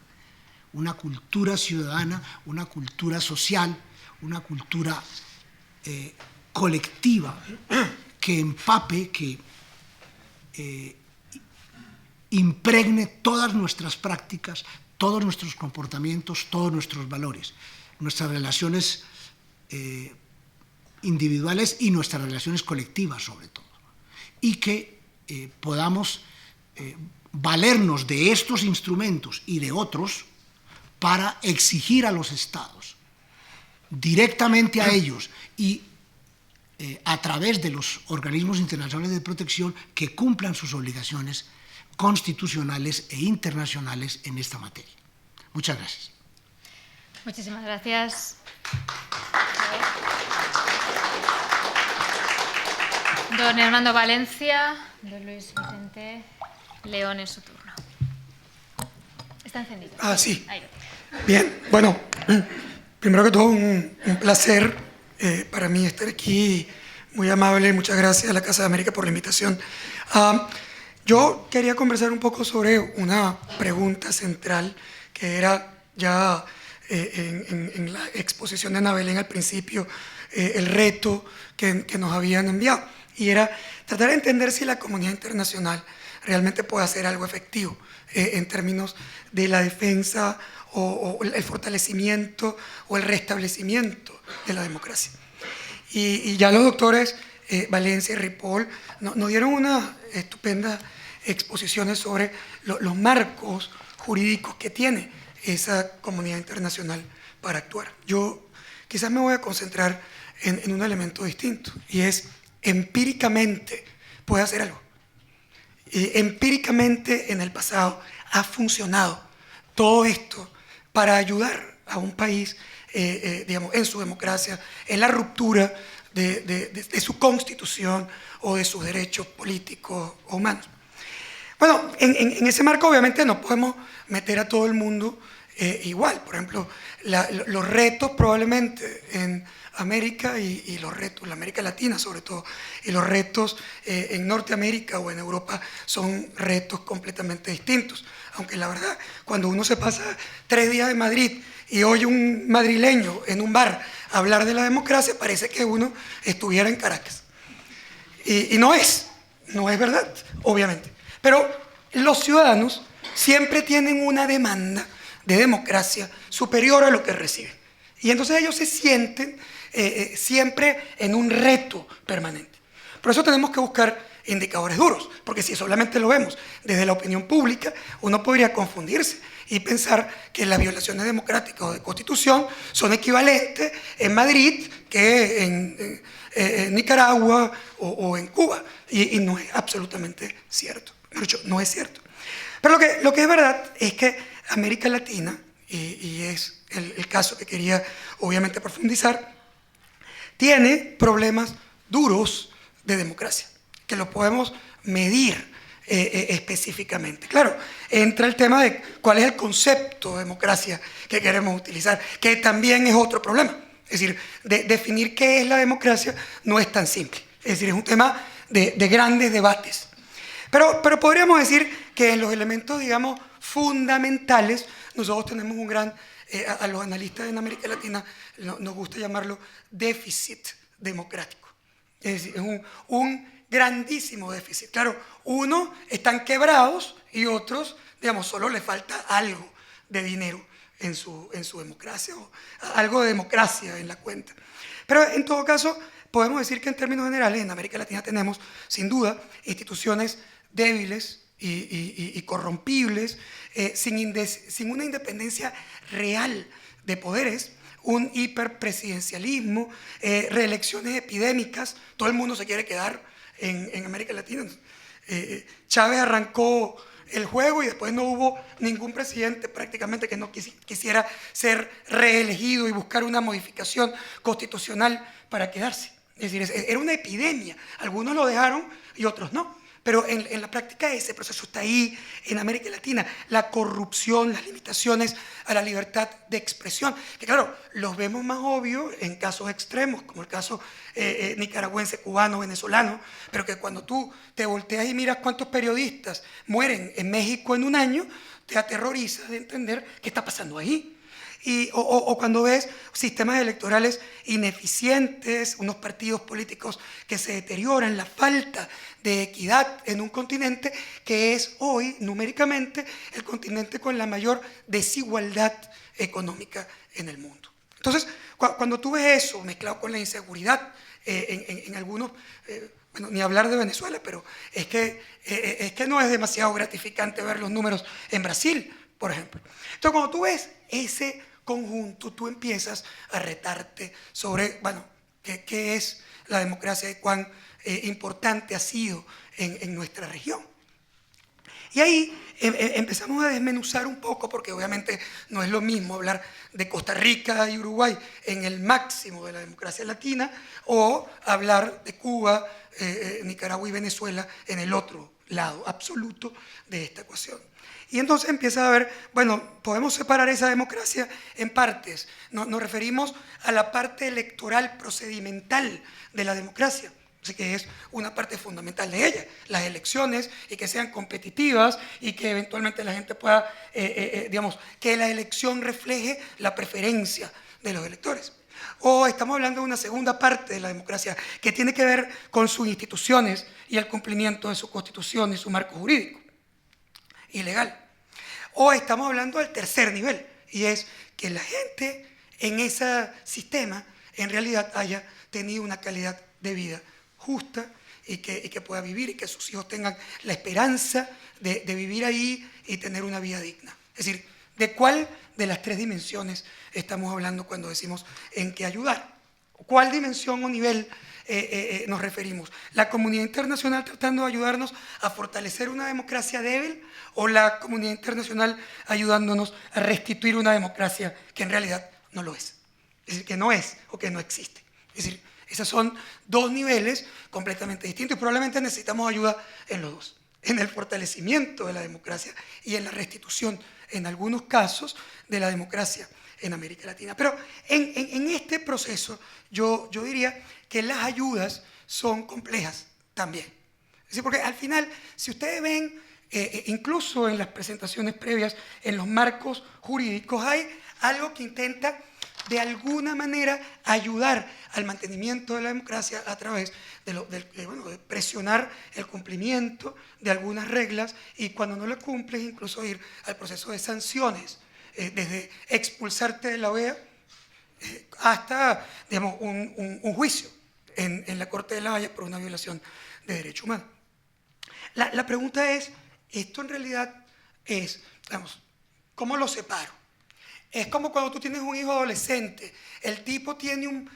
ciudadana, una cultura social, una cultura colectiva que empape, que impregne todas nuestras prácticas, todos nuestros comportamientos, todos nuestros valores, nuestras relaciones individuales y nuestras relaciones colectivas sobre todo, y que podamos valernos de estos instrumentos y de otros para exigir a los estados, directamente a ellos y a través de los organismos internacionales de protección, que cumplan sus obligaciones constitucionales e internacionales en esta materia. Muchas gracias. Muchísimas gracias. Don Hernando Valencia, don Luis Vicente León en su turno. Está encendido. Ah, sí. Ahí lo tiene. Bien, bueno, primero que todo un placer para mí estar aquí, muy amable, muchas gracias a la Casa de América por la invitación. Yo quería conversar un poco sobre una pregunta central que era ya en la exposición de Ana Belén al principio, el reto que nos habían enviado, y era tratar de entender si la comunidad internacional realmente puede hacer algo efectivo en términos de la defensa o el fortalecimiento o el restablecimiento de la democracia. Y ya los doctores Valencia y Ripoll nos dieron unas estupendas exposiciones sobre los marcos jurídicos que tiene esa comunidad internacional para actuar. Yo quizás me voy a concentrar en un elemento distinto, y es empíricamente puede hacer algo. Empíricamente en el pasado ha funcionado todo esto para ayudar a un país digamos, en su democracia, en la ruptura de su constitución o de sus derechos políticos o humanos. Bueno, en ese marco obviamente no podemos meter a todo el mundo igual. Por ejemplo, los retos probablemente en América y los retos, la América Latina sobre todo, y los retos en Norteamérica o en Europa son retos completamente distintos. Aunque la verdad, cuando uno se pasa 3 días en Madrid y oye un madrileño en un bar hablar de la democracia, parece que uno estuviera en Caracas. Y no es verdad, obviamente. Pero los ciudadanos siempre tienen una demanda de democracia superior a lo que reciben. Y entonces ellos se sienten siempre en un reto permanente. Por eso tenemos que buscar indicadores duros, porque si solamente lo vemos desde la opinión pública, uno podría confundirse y pensar que las violaciones democráticas o de constitución son equivalentes en Madrid que en Nicaragua o en Cuba, y no es absolutamente cierto. De hecho, no es cierto. Pero lo que es verdad es que América Latina, y es el caso que quería obviamente profundizar, tiene problemas duros de democracia, que lo podemos medir específicamente. Claro, entra el tema de cuál es el concepto de democracia que queremos utilizar, que también es otro problema. Es decir, definir qué es la democracia no es tan simple. Es decir, es un tema de grandes debates. Pero podríamos decir que en los elementos, digamos, fundamentales, nosotros tenemos un gran, a los analistas en América Latina nos gusta llamarlo déficit democrático. Es decir, es un grandísimo déficit. Claro, unos están quebrados y otros, digamos, solo les falta algo de dinero en su democracia, o algo de democracia en la cuenta. Pero en todo caso, podemos decir que en términos generales en América Latina tenemos, sin duda, instituciones débiles y corrompibles, sin una independencia real de poderes, un hiperpresidencialismo, reelecciones epidémicas. Todo el mundo se quiere quedar en América Latina. Chávez arrancó el juego y después no hubo ningún presidente prácticamente que no quisiera ser reelegido y buscar una modificación constitucional para quedarse. Es decir, era una epidemia. Algunos lo dejaron y otros no. Pero en la práctica ese proceso está ahí en América Latina. La corrupción, las limitaciones a la libertad de expresión, que claro, los vemos más obvios en casos extremos, como el caso nicaragüense, cubano, venezolano, pero que cuando tú te volteas y miras cuántos periodistas mueren en México en un año, te aterroriza de entender qué está pasando ahí. O cuando ves sistemas electorales ineficientes, unos partidos políticos que se deterioran, la falta de equidad en un continente que es hoy numéricamente el continente con la mayor desigualdad económica en el mundo. Entonces, cuando tú ves eso mezclado con la inseguridad en algunos, bueno, ni hablar de Venezuela, pero es que no es demasiado gratificante ver los números en Brasil, por ejemplo. Entonces, cuando tú ves ese conjunto, tú empiezas a retarte sobre, bueno, qué es la democracia y cuán importante ha sido en nuestra región. Y ahí empezamos a desmenuzar un poco, porque obviamente no es lo mismo hablar de Costa Rica y Uruguay en el máximo de la democracia latina, o hablar de Cuba, Nicaragua y Venezuela en el otro lado absoluto de esta ecuación. Y entonces empieza a ver, bueno, podemos separar esa democracia en partes. Nos referimos a la parte electoral procedimental de la democracia, así que es una parte fundamental de ella, las elecciones, y que sean competitivas y que eventualmente la gente pueda, digamos, que la elección refleje la preferencia de los electores. O estamos hablando de una segunda parte de la democracia que tiene que ver con sus instituciones y el cumplimiento de su constitución y su marco jurídico y legal. O estamos hablando del tercer nivel, y es que la gente en ese sistema en realidad haya tenido una calidad de vida justa y que pueda vivir, y que sus hijos tengan la esperanza de vivir ahí y tener una vida digna. Es decir, ¿de cuál de las tres dimensiones estamos hablando cuando decimos en qué ayudar? ¿Cuál dimensión o nivel nos referimos? ¿La comunidad internacional tratando de ayudarnos a fortalecer una democracia débil, o la comunidad internacional ayudándonos a restituir una democracia que en realidad no lo es? Es decir, que no es o que no existe. Es decir, esos son dos niveles completamente distintos, y probablemente necesitamos ayuda en los dos, en el fortalecimiento de la democracia y en la restitución, en algunos casos, de la democracia en América Latina. Pero en este proceso yo diría que las ayudas son complejas también. Es decir, porque al final, si ustedes ven, incluso en las presentaciones previas, en los marcos jurídicos, hay algo que intenta de alguna manera ayudar al mantenimiento de la democracia a través de presionar el cumplimiento de algunas reglas, y cuando no lo cumples incluso ir al proceso de sanciones, desde expulsarte de la OEA hasta, digamos, un juicio en la Corte de la Haya por una violación de derechos humanos. La pregunta es, esto en realidad es, digamos, ¿cómo lo separo? Es como cuando tú tienes un hijo adolescente, el tipo tiene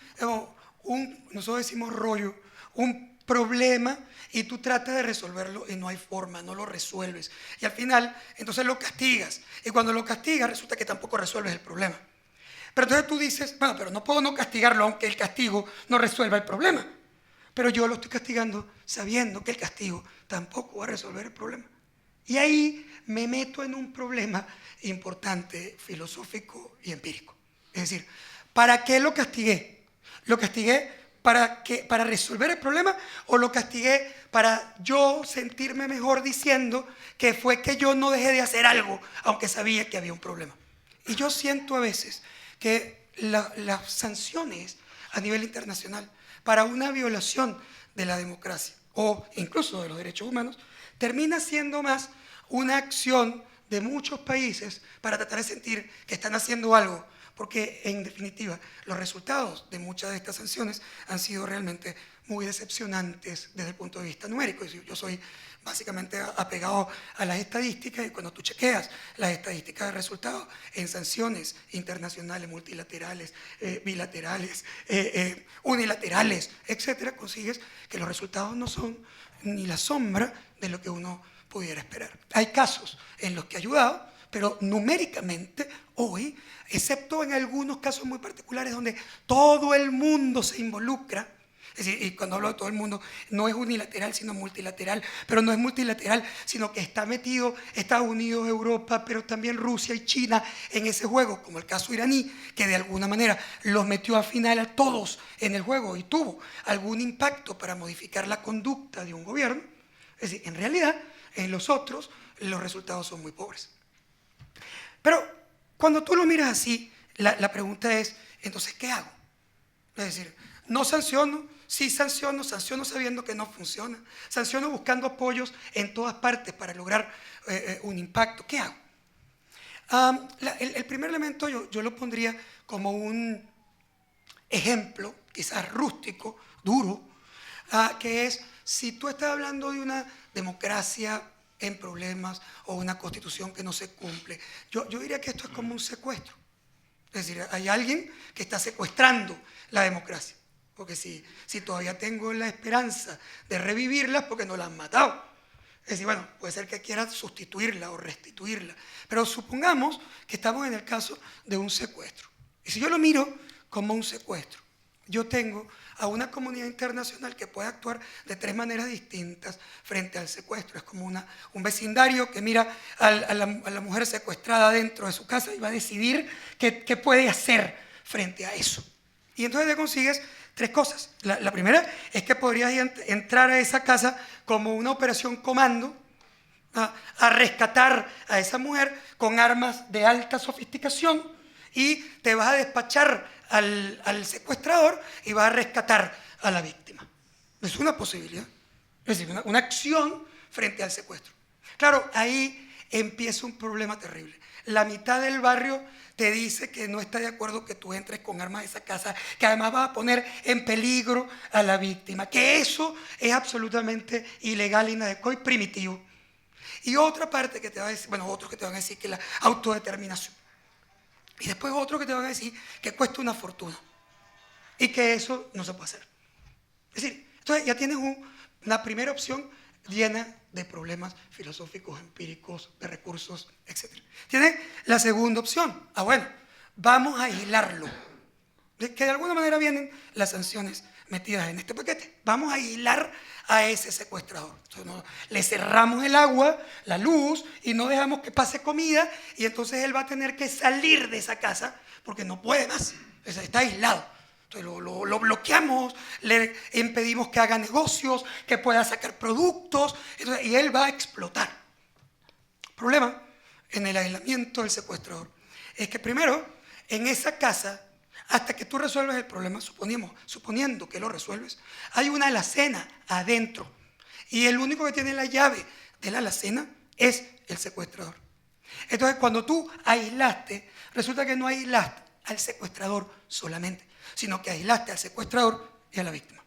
nosotros decimos rollo, un problema, y tú tratas de resolverlo y no hay forma, no lo resuelves. Y al final, entonces lo castigas. Y cuando lo castigas, resulta que tampoco resuelves el problema. Pero entonces tú dices, bueno, pero no puedo no castigarlo aunque el castigo no resuelva el problema. Pero yo lo estoy castigando sabiendo que el castigo tampoco va a resolver el problema. Y ahí me meto en un problema importante, filosófico y empírico. Es decir, ¿para qué lo castigué? ¿Lo castigué para resolver el problema, o lo castigué para yo sentirme mejor diciendo que fue que yo no dejé de hacer algo aunque sabía que había un problema? Y yo siento a veces que las sanciones a nivel internacional para una violación de la democracia o incluso de los derechos humanos termina siendo más una acción de muchos países para tratar de sentir que están haciendo algo, porque en definitiva los resultados de muchas de estas sanciones han sido realmente muy decepcionantes desde el punto de vista numérico. Es decir, yo soy básicamente apegado a las estadísticas, y cuando tú chequeas las estadísticas de resultados en sanciones internacionales, multilaterales, bilaterales, unilaterales, etcétera, consigues que los resultados no son ni la sombra de lo que uno pudiera esperar. Hay casos en los que ha ayudado, pero numéricamente hoy, excepto en algunos casos muy particulares donde todo el mundo se involucra, es decir, y cuando hablo de todo el mundo, no es unilateral sino multilateral, pero no es multilateral sino que está metido Estados Unidos, Europa, pero también Rusia y China en ese juego, como el caso iraní, que de alguna manera los metió al final a todos en el juego y tuvo algún impacto para modificar la conducta de un gobierno. Es decir, en realidad, en los otros, los resultados son muy pobres. Pero cuando tú lo miras así, la pregunta es, entonces, ¿qué hago? Es decir, no sanciono, sí sanciono sabiendo que no funciona, sanciono buscando apoyos en todas partes para lograr un impacto. ¿Qué hago? El primer elemento yo lo pondría como un ejemplo, quizás rústico, duro, que es, si tú estás hablando de una democracia en problemas o una constitución que no se cumple, yo diría que esto es como un secuestro. Es decir, hay alguien que está secuestrando la democracia, porque si todavía tengo la esperanza de revivirla, porque no la han matado. Es decir, bueno, puede ser que quiera sustituirla o restituirla, pero supongamos que estamos en el caso de un secuestro. Y si yo lo miro como un secuestro, yo tengo a una comunidad internacional que puede actuar de 3 maneras distintas frente al secuestro. Es como un vecindario que mira a la mujer secuestrada dentro de su casa y va a decidir qué puede hacer frente a eso. Y entonces te consigues 3 cosas. La primera es que podrías entrar a esa casa como una operación comando a rescatar a esa mujer con armas de alta sofisticación y te vas a despachar al secuestrador y vas a rescatar a la víctima. Es una posibilidad. Es decir, una acción frente al secuestro. Claro, ahí empieza un problema terrible. La mitad del barrio te dice que no está de acuerdo que tú entres con armas a esa casa, que además va a poner en peligro a la víctima, que eso es absolutamente ilegal, inadecuado y primitivo. Y otra parte que te va a decir, bueno, otros que te van a decir que la autodeterminación. Y después otros que te van a decir que cuesta una fortuna y que eso no se puede hacer. Es decir, entonces ya tienes una primera opción llena de problemas filosóficos, empíricos, de recursos, etc. Tienes la segunda opción. Bueno, vamos a aislarlo. Que de alguna manera vienen las sanciones metidas en este paquete. Vamos a aislar a ese secuestrador. Entonces, le cerramos el agua, la luz y no dejamos que pase comida y entonces él va a tener que salir de esa casa porque no puede más. Está aislado. Entonces lo bloqueamos, le impedimos que haga negocios, que pueda sacar productos y él va a explotar. El problema en el aislamiento del secuestrador es que primero en esa casa, hasta que tú resuelves el problema, suponiendo que lo resuelves, hay una alacena adentro y el único que tiene la llave de la alacena es el secuestrador. Entonces cuando tú aislaste, resulta que no aislaste al secuestrador solamente, sino que aislaste al secuestrador y a la víctima.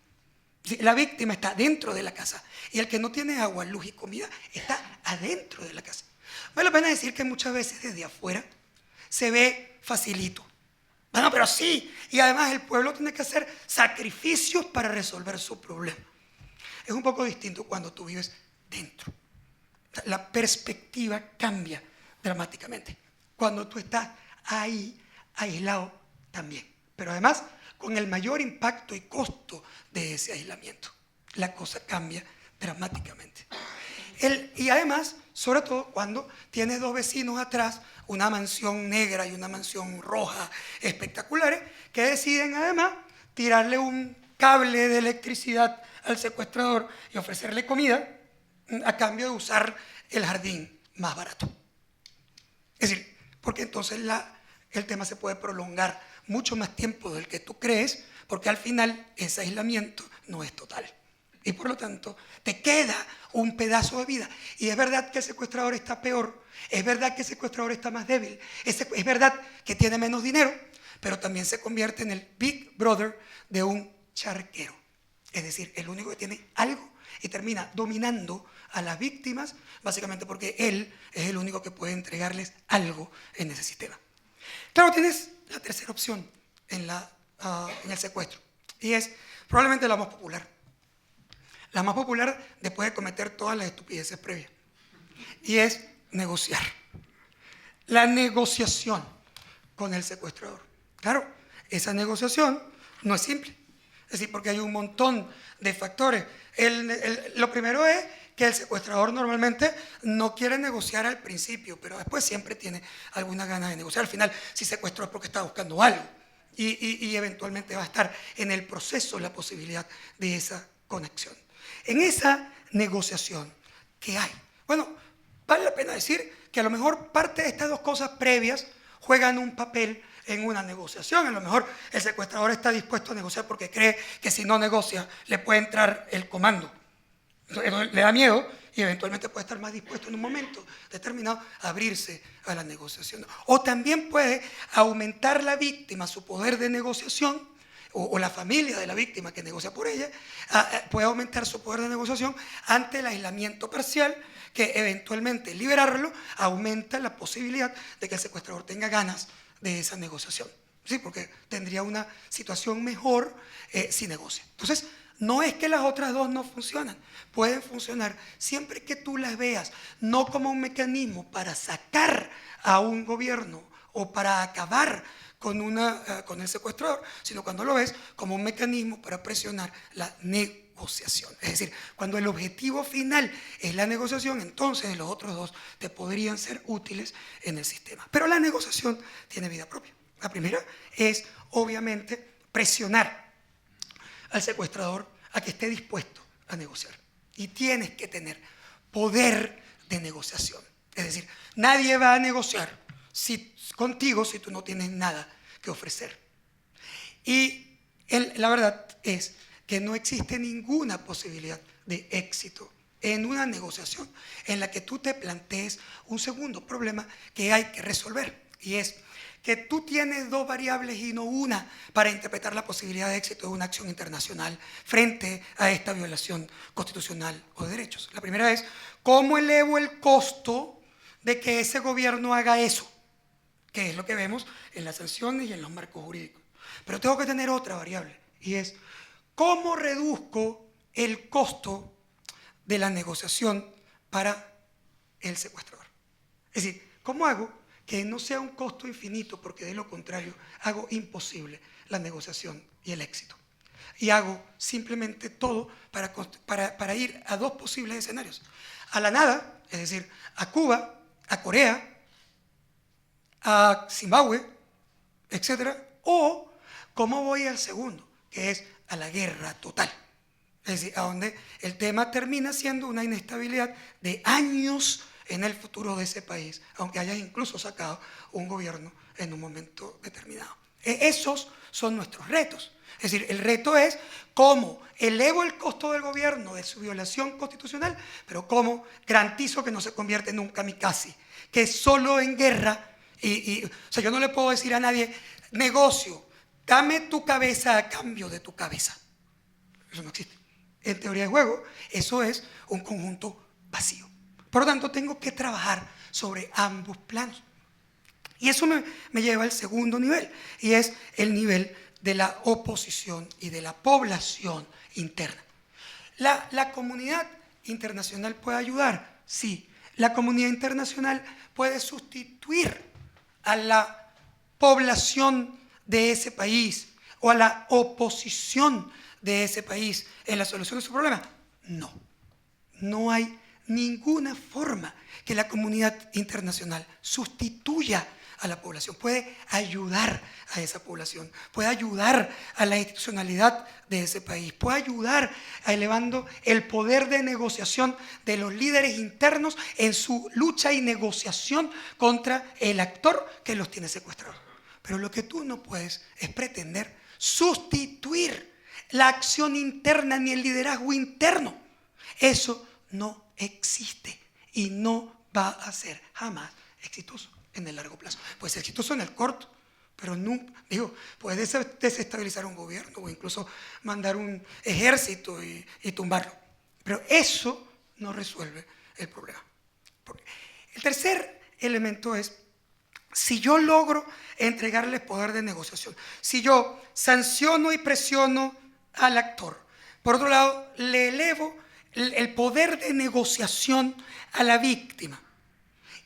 La víctima está dentro de la casa y el que no tiene agua, luz y comida está adentro de la casa. Vale la pena decir que muchas veces desde afuera se ve facilito. Bueno, pero sí, y además el pueblo tiene que hacer sacrificios para resolver su problema. Es un poco distinto cuando tú vives dentro. La perspectiva cambia dramáticamente. Cuando tú estás ahí, aislado también. Pero además, con el mayor impacto y costo de ese aislamiento. La cosa cambia dramáticamente. Y además, sobre todo cuando tienes 2 vecinos atrás, una mansión negra y una mansión roja espectaculares, que deciden además tirarle un cable de electricidad al secuestrador y ofrecerle comida a cambio de usar el jardín más barato. Es decir, porque entonces el tema se puede prolongar mucho más tiempo del que tú crees, porque al final ese aislamiento no es total. Y por lo tanto, te queda un pedazo de vida. Y es verdad que el secuestrador está peor, es verdad que el secuestrador está más débil, es verdad que tiene menos dinero, pero también se convierte en el Big Brother de un charquero. Es decir, el único que tiene algo y termina dominando a las víctimas, básicamente porque él es el único que puede entregarles algo en ese sistema. Claro, tienes la tercera opción en el secuestro, y es probablemente la más popular. La más popular después de cometer todas las estupideces previas. Y es negociar. La negociación con el secuestrador. Claro, esa negociación no es simple. Es decir, porque hay un montón de factores. Lo primero es que el secuestrador normalmente no quiere negociar al principio, pero después siempre tiene alguna ganas de negociar. Al final, si secuestró es porque está buscando algo. Y eventualmente va a estar en el proceso la posibilidad de esa conexión. En esa negociación, ¿qué hay? Bueno, vale la pena decir que a lo mejor parte de estas 2 cosas previas juegan un papel en una negociación. A lo mejor el secuestrador está dispuesto a negociar porque cree que si no negocia le puede entrar el comando. Entonces, le da miedo y eventualmente puede estar más dispuesto en un momento determinado a abrirse a la negociación. O también puede aumentar la víctima su poder de negociación, o la familia de la víctima que negocia por ella, puede aumentar su poder de negociación ante el aislamiento parcial, que eventualmente liberarlo aumenta la posibilidad de que el secuestrador tenga ganas de esa negociación. Sí, porque tendría una situación mejor si negocia. Entonces, No es que las otras dos no funcionan, pueden funcionar siempre que tú las veas no como un mecanismo para sacar a un gobierno o para acabar con el secuestrador, sino cuando lo ves como un mecanismo para presionar la negociación. Es decir, cuando el objetivo final es la negociación, entonces los otros dos te podrían ser útiles en el sistema. Pero la negociación tiene vida propia. La primera es, obviamente, presionar al secuestrador a que esté dispuesto a negociar. Y tienes que tener poder de negociación. Es decir, nadie va a negociar contigo si tú no tienes nada que ofrecer. Y la verdad es que no existe ninguna posibilidad de éxito en una negociación en la que tú te plantees un segundo problema que hay que resolver. Y es que tú tienes dos variables y no una para interpretar la posibilidad de éxito de una acción internacional frente a esta violación constitucional o de derechos. La primera es, ¿cómo elevo el costo de que ese gobierno haga eso? Que es lo que vemos en las sanciones y en los marcos jurídicos. Pero tengo que tener otra variable, y es, ¿cómo reduzco el costo de la negociación para el secuestrador? Es decir, ¿cómo hago que no sea un costo infinito, porque de lo contrario hago imposible la negociación y el éxito? Y hago simplemente todo para ir a dos posibles escenarios. A la nada, es decir, a Cuba, a Corea, a Zimbabue, etc. O cómo voy al segundo, que es a la guerra total. Es decir, a donde el tema termina siendo una inestabilidad de años en el futuro de ese país, aunque hayas incluso sacado un gobierno en un momento determinado. Esos son nuestros retos. Es decir, el reto es cómo elevo el costo del gobierno de su violación constitucional, pero cómo garantizo que no se convierte en un kamikaze, que solo en guerra, o sea, yo no le puedo decir a nadie, negocio, dame tu cabeza a cambio de tu cabeza. Eso no existe. En teoría de juego, eso es un conjunto vacío. Por lo tanto, tengo que trabajar sobre ambos planos. Y eso me lleva al segundo nivel, y es el nivel de la oposición y de la población interna. ¿La comunidad internacional puede ayudar? Sí. La comunidad internacional puede sustituir a la población de ese país o a la oposición de ese país en la solución de su problema. No. No hay ninguna forma que la comunidad internacional sustituya a la población. Puede ayudar a esa población, puede ayudar a la institucionalidad de ese país, puede ayudar a elevando el poder de negociación de los líderes internos en su lucha y negociación contra el actor que los tiene secuestrados. Pero lo que tú no puedes es pretender sustituir la acción interna ni el liderazgo interno. Eso no existe y no va a ser jamás exitoso en el largo plazo. Puede ser exitoso en el corto, pero nunca, puede desestabilizar un gobierno o incluso mandar un ejército y tumbarlo. Pero eso no resuelve el problema. El tercer elemento es, si yo logro entregarles poder de negociación, si yo sanciono y presiono al actor, por otro lado, le elevo el poder de negociación a la víctima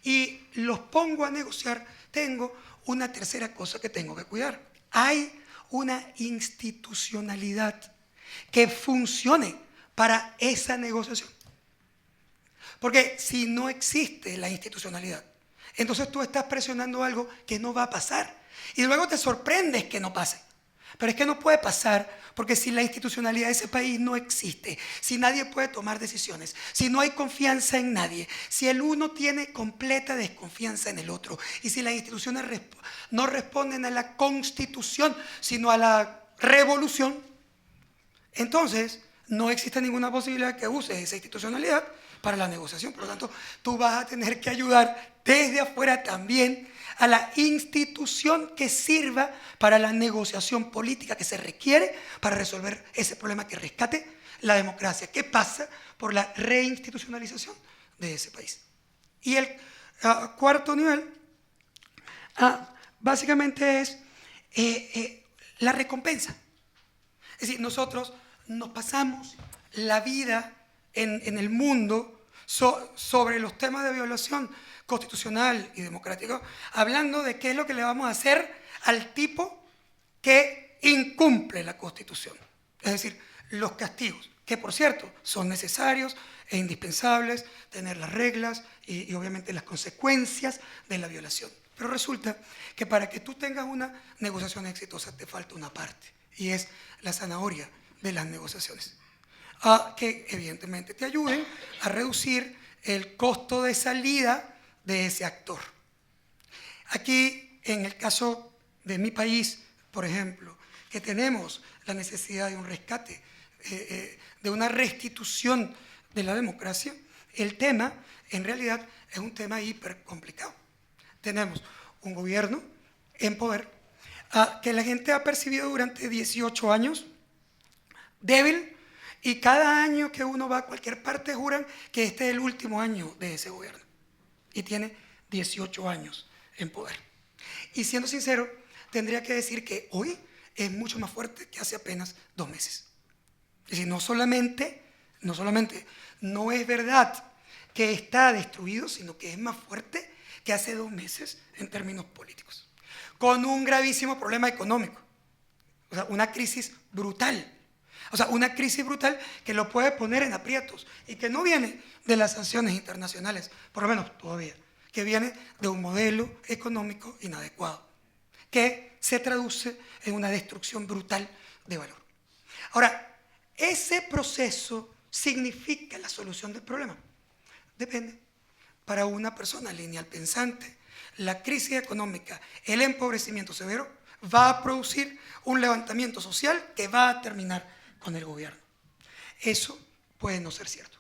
y los pongo a negociar, tengo una tercera cosa que tengo que cuidar. Hay una institucionalidad que funcione para esa negociación. Porque si no existe la institucionalidad, entonces tú estás presionando algo que no va a pasar y luego te sorprendes que no pase. Pero es que no puede pasar, porque si la institucionalidad de ese país no existe, si nadie puede tomar decisiones, si no hay confianza en nadie, si el uno tiene completa desconfianza en el otro, y si las instituciones no responden a la Constitución, sino a la revolución, entonces no existe ninguna posibilidad que uses esa institucionalidad para la negociación. Por lo tanto, tú vas a tener que ayudar desde afuera también a la institución que sirva para la negociación política que se requiere para resolver ese problema que rescate la democracia, que pasa por la reinstitucionalización de ese país. Y el cuarto nivel básicamente es la recompensa. Es decir, nosotros nos pasamos la vida en el mundo sobre los temas de violación constitucional y democrático, hablando de qué es lo que le vamos a hacer al tipo que incumple la Constitución. Es decir, los castigos, que por cierto son necesarios e indispensables, tener las reglas y obviamente las consecuencias de la violación. Pero resulta que para que tú tengas una negociación exitosa te falta una parte, y es la zanahoria de las negociaciones, que evidentemente te ayuden a reducir el costo de salida de ese actor. Aquí, en el caso de mi país, por ejemplo, que tenemos la necesidad de un rescate, de una restitución de la democracia, el tema en realidad es un tema hiper complicado. Tenemos un gobierno en poder que la gente ha percibido durante 18 años débil, y cada año que uno va a cualquier parte juran que este es el último año de ese gobierno, y tiene 18 años en poder. Y siendo sincero, tendría que decir que hoy es mucho más fuerte que hace apenas 2 meses. Es decir, no solamente no es verdad que está destruido, sino que es más fuerte que hace 2 meses en términos políticos, con un gravísimo problema económico, o sea, una crisis brutal. O sea, una crisis brutal que lo puede poner en aprietos y que no viene de las sanciones internacionales, por lo menos todavía, que viene de un modelo económico inadecuado, que se traduce en una destrucción brutal de valor. Ahora, ¿ese proceso significa la solución del problema? Depende. Para una persona lineal pensante, la crisis económica, el empobrecimiento severo, va a producir un levantamiento social que va a terminar con el gobierno. Eso puede no ser cierto.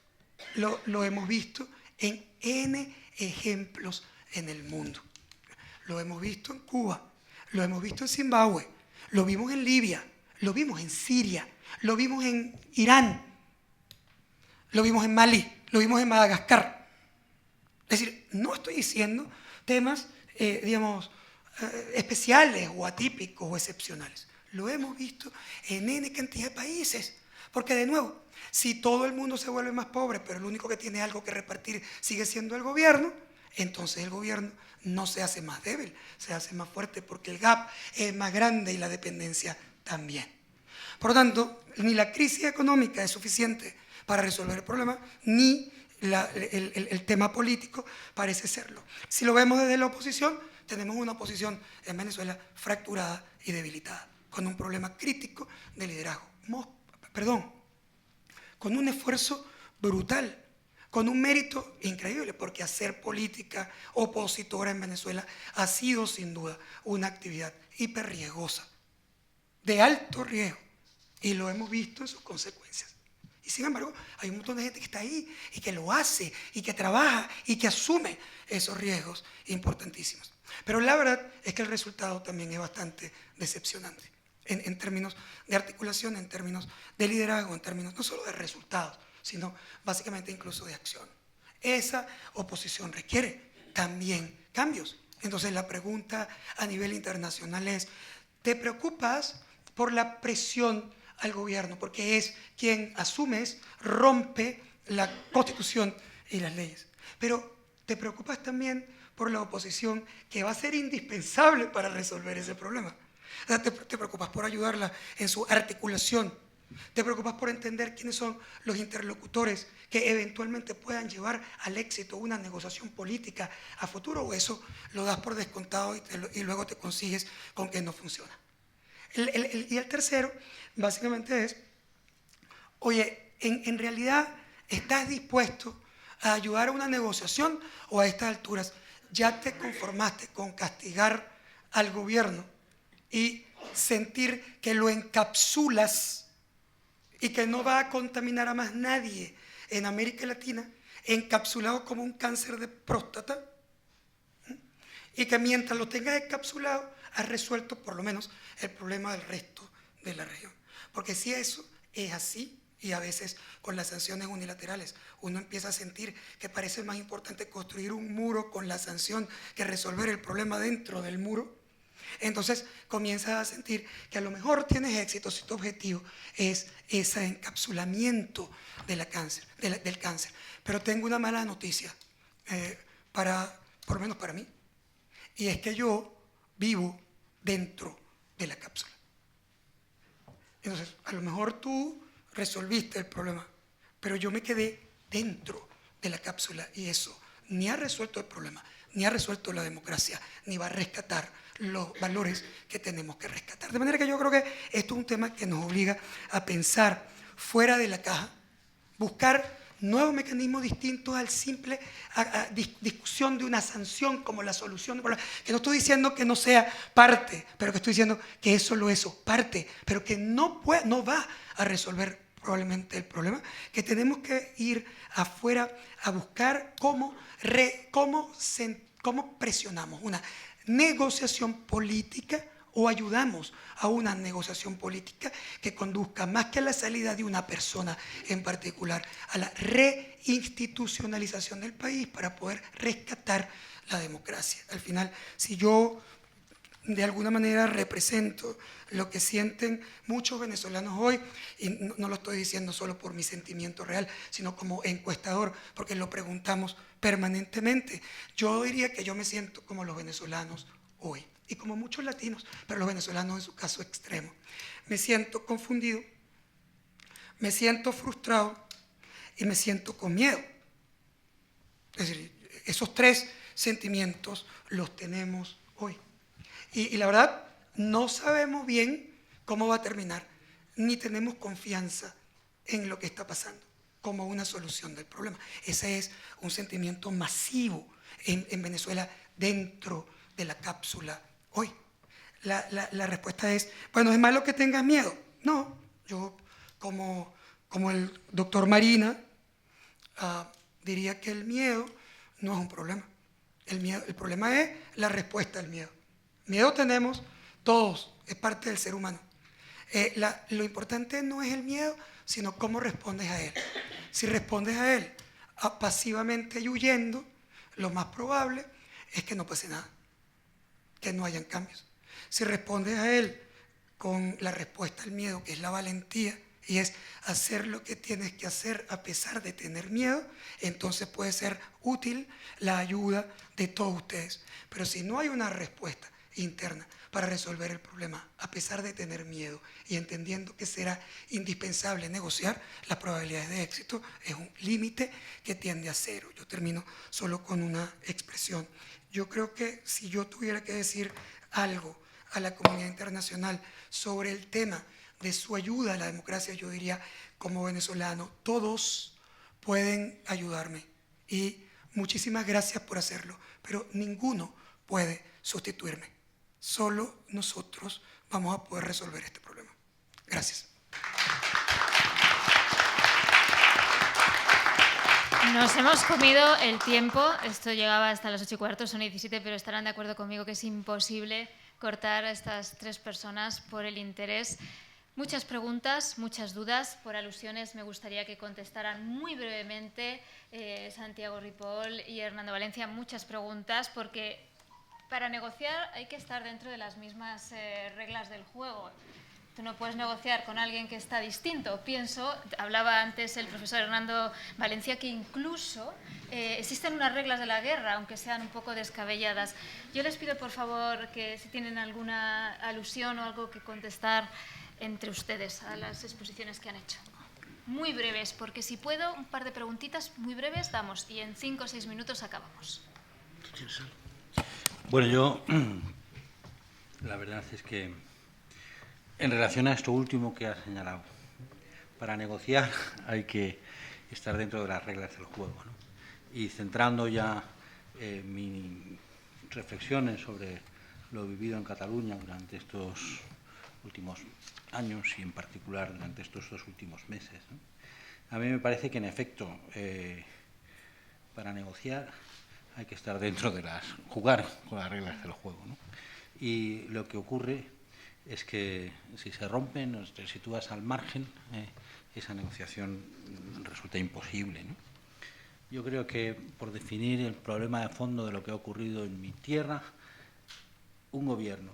Lo hemos visto en N ejemplos en el mundo. Lo hemos visto en Cuba, lo hemos visto en Zimbabue, lo vimos en Libia, lo vimos en Siria, lo vimos en Irán, lo vimos en Mali, lo vimos en Madagascar. Es decir, no estoy diciendo temas, especiales o atípicos o excepcionales. Lo hemos visto en N cantidad de países. Porque de nuevo, si todo el mundo se vuelve más pobre, pero el único que tiene algo que repartir sigue siendo el gobierno, entonces el gobierno no se hace más débil, se hace más fuerte, porque el gap es más grande y la dependencia también. Por lo tanto, ni la crisis económica es suficiente para resolver el problema, ni el tema político parece serlo. Si lo vemos desde la oposición, tenemos una oposición en Venezuela fracturada y debilitada, con un problema crítico de liderazgo. Con un esfuerzo brutal, con un mérito increíble, porque hacer política opositora en Venezuela ha sido sin duda una actividad hiper riesgosa, de alto riesgo, y lo hemos visto en sus consecuencias. Y sin embargo, hay un montón de gente que está ahí y que lo hace y que trabaja y que asume esos riesgos importantísimos. Pero la verdad es que el resultado también es bastante decepcionante en términos de articulación, en términos de liderazgo, en términos no solo de resultados, sino básicamente incluso de acción. Esa oposición requiere también cambios. Entonces la pregunta a nivel internacional es, ¿te preocupas por la presión al gobierno? Porque es quien, asumes, rompe la Constitución y las leyes. Pero ¿te preocupas también por la oposición, que va a ser indispensable para resolver ese problema? O sea, te preocupas por ayudarla en su articulación. Te preocupas por entender quiénes son los interlocutores que eventualmente puedan llevar al éxito una negociación política a futuro, o eso lo das por descontado y luego te consigues con que no funciona. Y el tercero, básicamente es, oye, en realidad, ¿estás dispuesto a ayudar a una negociación, o a estas alturas ya te conformaste con castigar al gobierno y sentir que lo encapsulas y que no va a contaminar a más nadie en América Latina, encapsulado como un cáncer de próstata, y que mientras lo tengas encapsulado has resuelto por lo menos el problema del resto de la región? Porque si eso es así, y a veces con las sanciones unilaterales uno empieza a sentir que parece más importante construir un muro con la sanción que resolver el problema dentro del muro, Entonces comienzas a sentir que a lo mejor tienes éxito si tu objetivo es ese encapsulamiento de del cáncer. Pero tengo una mala noticia, por lo menos para mí, y es que yo vivo dentro de la cápsula. Entonces, a lo mejor tú resolviste el problema, pero yo me quedé dentro de la cápsula y eso ni ha resuelto el problema, ni ha resuelto la democracia, ni va a rescatar los valores que tenemos que rescatar. De manera que yo creo que esto es un tema que nos obliga a pensar fuera de la caja, buscar nuevos mecanismos distintos al simple discusión de una sanción como la solución. Que no estoy diciendo que no sea parte, pero que estoy diciendo que es solo eso, parte, pero que no va a resolver probablemente el problema, que tenemos que ir afuera a buscar cómo presionamos una negociación política o ayudamos a una negociación política que conduzca más que a la salida de una persona en particular, a la reinstitucionalización del país para poder rescatar la democracia. Al final, si yo de alguna manera represento lo que sienten muchos venezolanos hoy, y no lo estoy diciendo solo por mi sentimiento real, sino como encuestador, porque lo preguntamos permanentemente. Yo diría que yo me siento como los venezolanos hoy, y como muchos latinos, pero los venezolanos en su caso extremo. Me siento confundido, me siento frustrado y me siento con miedo. Es decir, esos tres sentimientos los tenemos hoy. Y la verdad, no sabemos bien cómo va a terminar, ni tenemos confianza en lo que está pasando como una solución del problema. Ese es un sentimiento masivo en Venezuela dentro de la cápsula hoy. La respuesta es, bueno, ¿es malo que tengas miedo? No, yo como el doctor Marina diría que el miedo no es un problema. El problema es la respuesta al miedo. Miedo tenemos todos, es parte del ser humano. Lo importante no es el miedo, sino cómo respondes a él. Si respondes a él pasivamente y huyendo, lo más probable es que no pase nada, que no hayan cambios. Si respondes a él con la respuesta al miedo, que es la valentía, y es hacer lo que tienes que hacer a pesar de tener miedo, entonces puede ser útil la ayuda de todos ustedes. Pero si no hay una respuesta interna para resolver el problema, a pesar de tener miedo y entendiendo que será indispensable negociar, las probabilidades de éxito es un límite que tiende a cero. Yo termino solo con una expresión. Yo creo que si yo tuviera que decir algo a la comunidad internacional sobre el tema de su ayuda a la democracia, yo diría, como venezolano, todos pueden ayudarme y muchísimas gracias por hacerlo, pero ninguno puede sustituirme. Solo nosotros vamos a poder resolver este problema. Gracias. Nos hemos comido el tiempo. Esto llegaba hasta las 8:15, son 17, pero estarán de acuerdo conmigo que es imposible cortar a estas tres personas por el interés. Muchas preguntas, muchas dudas. Por alusiones me gustaría que contestaran muy brevemente Santiago Ripoll y Hernando Valencia. Muchas preguntas porque para negociar hay que estar dentro de las mismas reglas del juego. Tú no puedes negociar con alguien que está distinto. Hablaba antes el profesor Hernando Valencia, que incluso existen unas reglas de la guerra, aunque sean un poco descabelladas. Yo les pido, por favor, que si tienen alguna alusión o algo que contestar entre ustedes a las exposiciones que han hecho. Muy breves, porque si puedo, un par de preguntitas muy breves damos y en 5 o 6 minutos acabamos. Bueno, yo la verdad es que en relación a esto último que has señalado, para negociar hay que estar dentro de las reglas del juego, ¿no? Y centrando ya mis reflexiones sobre lo vivido en Cataluña durante estos últimos años y en particular durante estos 2 últimos meses, ¿no? A mí me parece que en efecto para negociar hay que estar dentro de jugar con las reglas del juego, ¿no? Y lo que ocurre es que si se rompen o te sitúas al margen, esa negociación resulta imposible, ¿no? Yo creo que por definir el problema de fondo de lo que ha ocurrido en mi tierra, un gobierno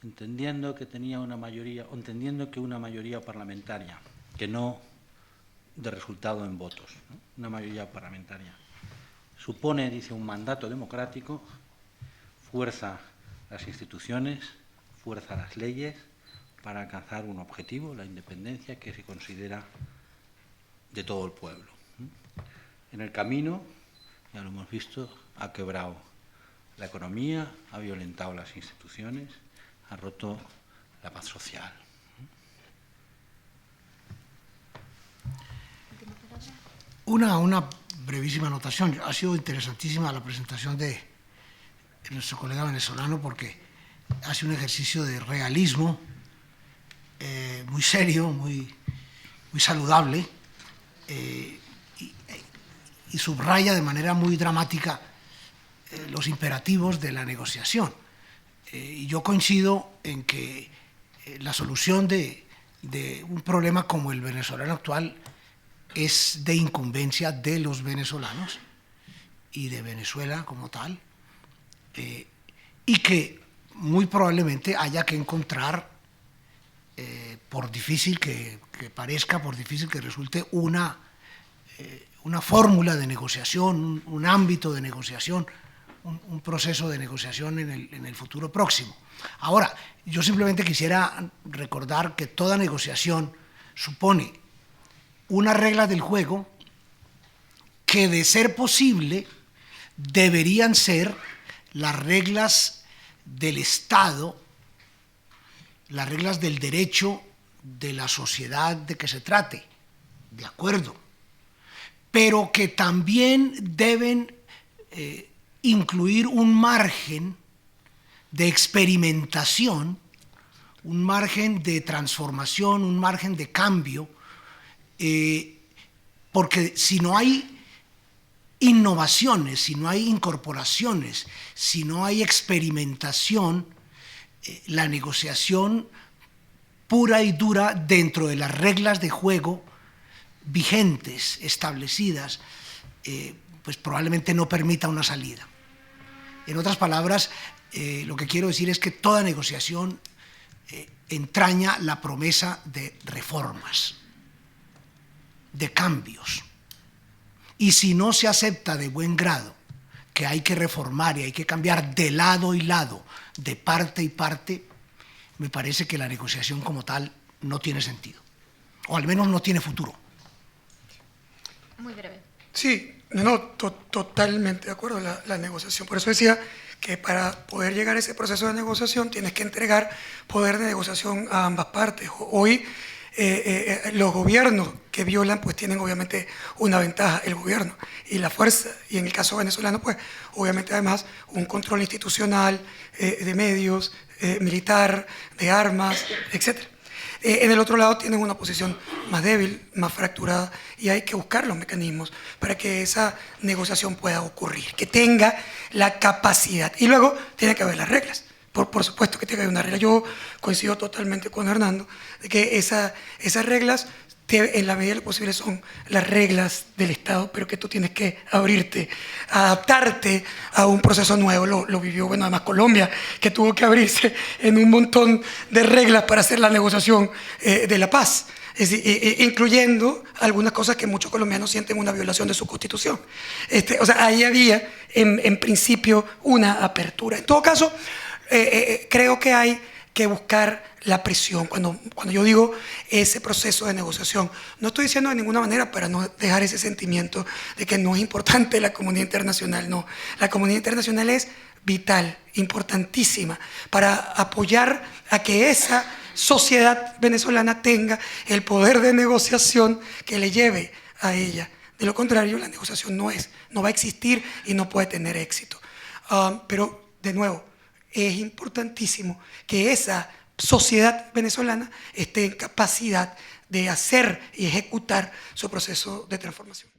entendiendo que tenía una mayoría, o entendiendo que una mayoría parlamentaria, que no de resultado en votos, ¿no? Una mayoría parlamentaria supone, dice, un mandato democrático, fuerza las instituciones, fuerza las leyes para alcanzar un objetivo, la independencia, que se considera de todo el pueblo. En el camino, ya lo hemos visto, ha quebrado la economía, ha violentado las instituciones, ha roto la paz social. Una brevísima anotación. Ha sido interesantísima la presentación de nuestro colega venezolano porque hace un ejercicio de realismo muy serio, muy saludable, y subraya de manera muy dramática los imperativos de la negociación. Y yo coincido en que la solución de un problema como el venezolano actual es de incumbencia de los venezolanos y de Venezuela como tal, y que muy probablemente haya que encontrar, por difícil que parezca, por difícil que resulte, una fórmula de negociación, un ámbito de negociación, un proceso de negociación en el futuro próximo. Ahora, yo simplemente quisiera recordar que toda negociación supone unas reglas del juego que, de ser posible, deberían ser las reglas del Estado, las reglas del derecho de la sociedad de que se trate, de acuerdo, pero que también deben incluir un margen de experimentación, un margen de transformación, un margen de cambio, porque si no hay innovaciones, si no hay incorporaciones, si no hay experimentación, la negociación pura y dura dentro de las reglas de juego vigentes, establecidas, pues probablemente no permita una salida. En otras palabras, lo que quiero decir es que toda negociación entraña la promesa de reformas, de cambios. Y si no se acepta de buen grado que hay que reformar y hay que cambiar de lado y lado, de parte y parte, me parece que la negociación como tal no tiene sentido, o al menos no tiene futuro. Muy breve. Sí, totalmente de acuerdo, la negociación. Por eso decía que para poder llegar a ese proceso de negociación tienes que entregar poder de negociación a ambas partes. Hoy los gobiernos que violan pues tienen obviamente una ventaja, el gobierno y la fuerza, y en el caso venezolano pues obviamente además un control institucional de medios, militar, de armas, etc. En el otro lado tienen una posición más débil, más fracturada, y hay que buscar los mecanismos para que esa negociación pueda ocurrir, que tenga la capacidad. Y luego tiene que haber las reglas. Por supuesto que tiene que haber una regla. Yo coincido totalmente con Hernando de que esas reglas, en la medida de lo posible, son las reglas del Estado, pero que tú tienes que abrirte, adaptarte a un proceso nuevo. Lo vivió, bueno, además Colombia, que tuvo que abrirse en un montón de reglas para hacer la negociación de la paz, es decir, incluyendo algunas cosas que muchos colombianos sienten una violación de su constitución. O sea, ahí había, en principio, una apertura. En todo caso, creo que hay que buscar la presión. Cuando yo digo ese proceso de negociación, no estoy diciendo de ninguna manera para no dejar ese sentimiento de que no es importante la comunidad internacional. No, la comunidad internacional es vital, importantísima, para apoyar a que esa sociedad venezolana tenga el poder de negociación que le lleve a ella. De lo contrario, la negociación no va a existir y no puede tener éxito. Pero, de nuevo, es importantísimo que esa sociedad venezolana esté en capacidad de hacer y ejecutar su proceso de transformación.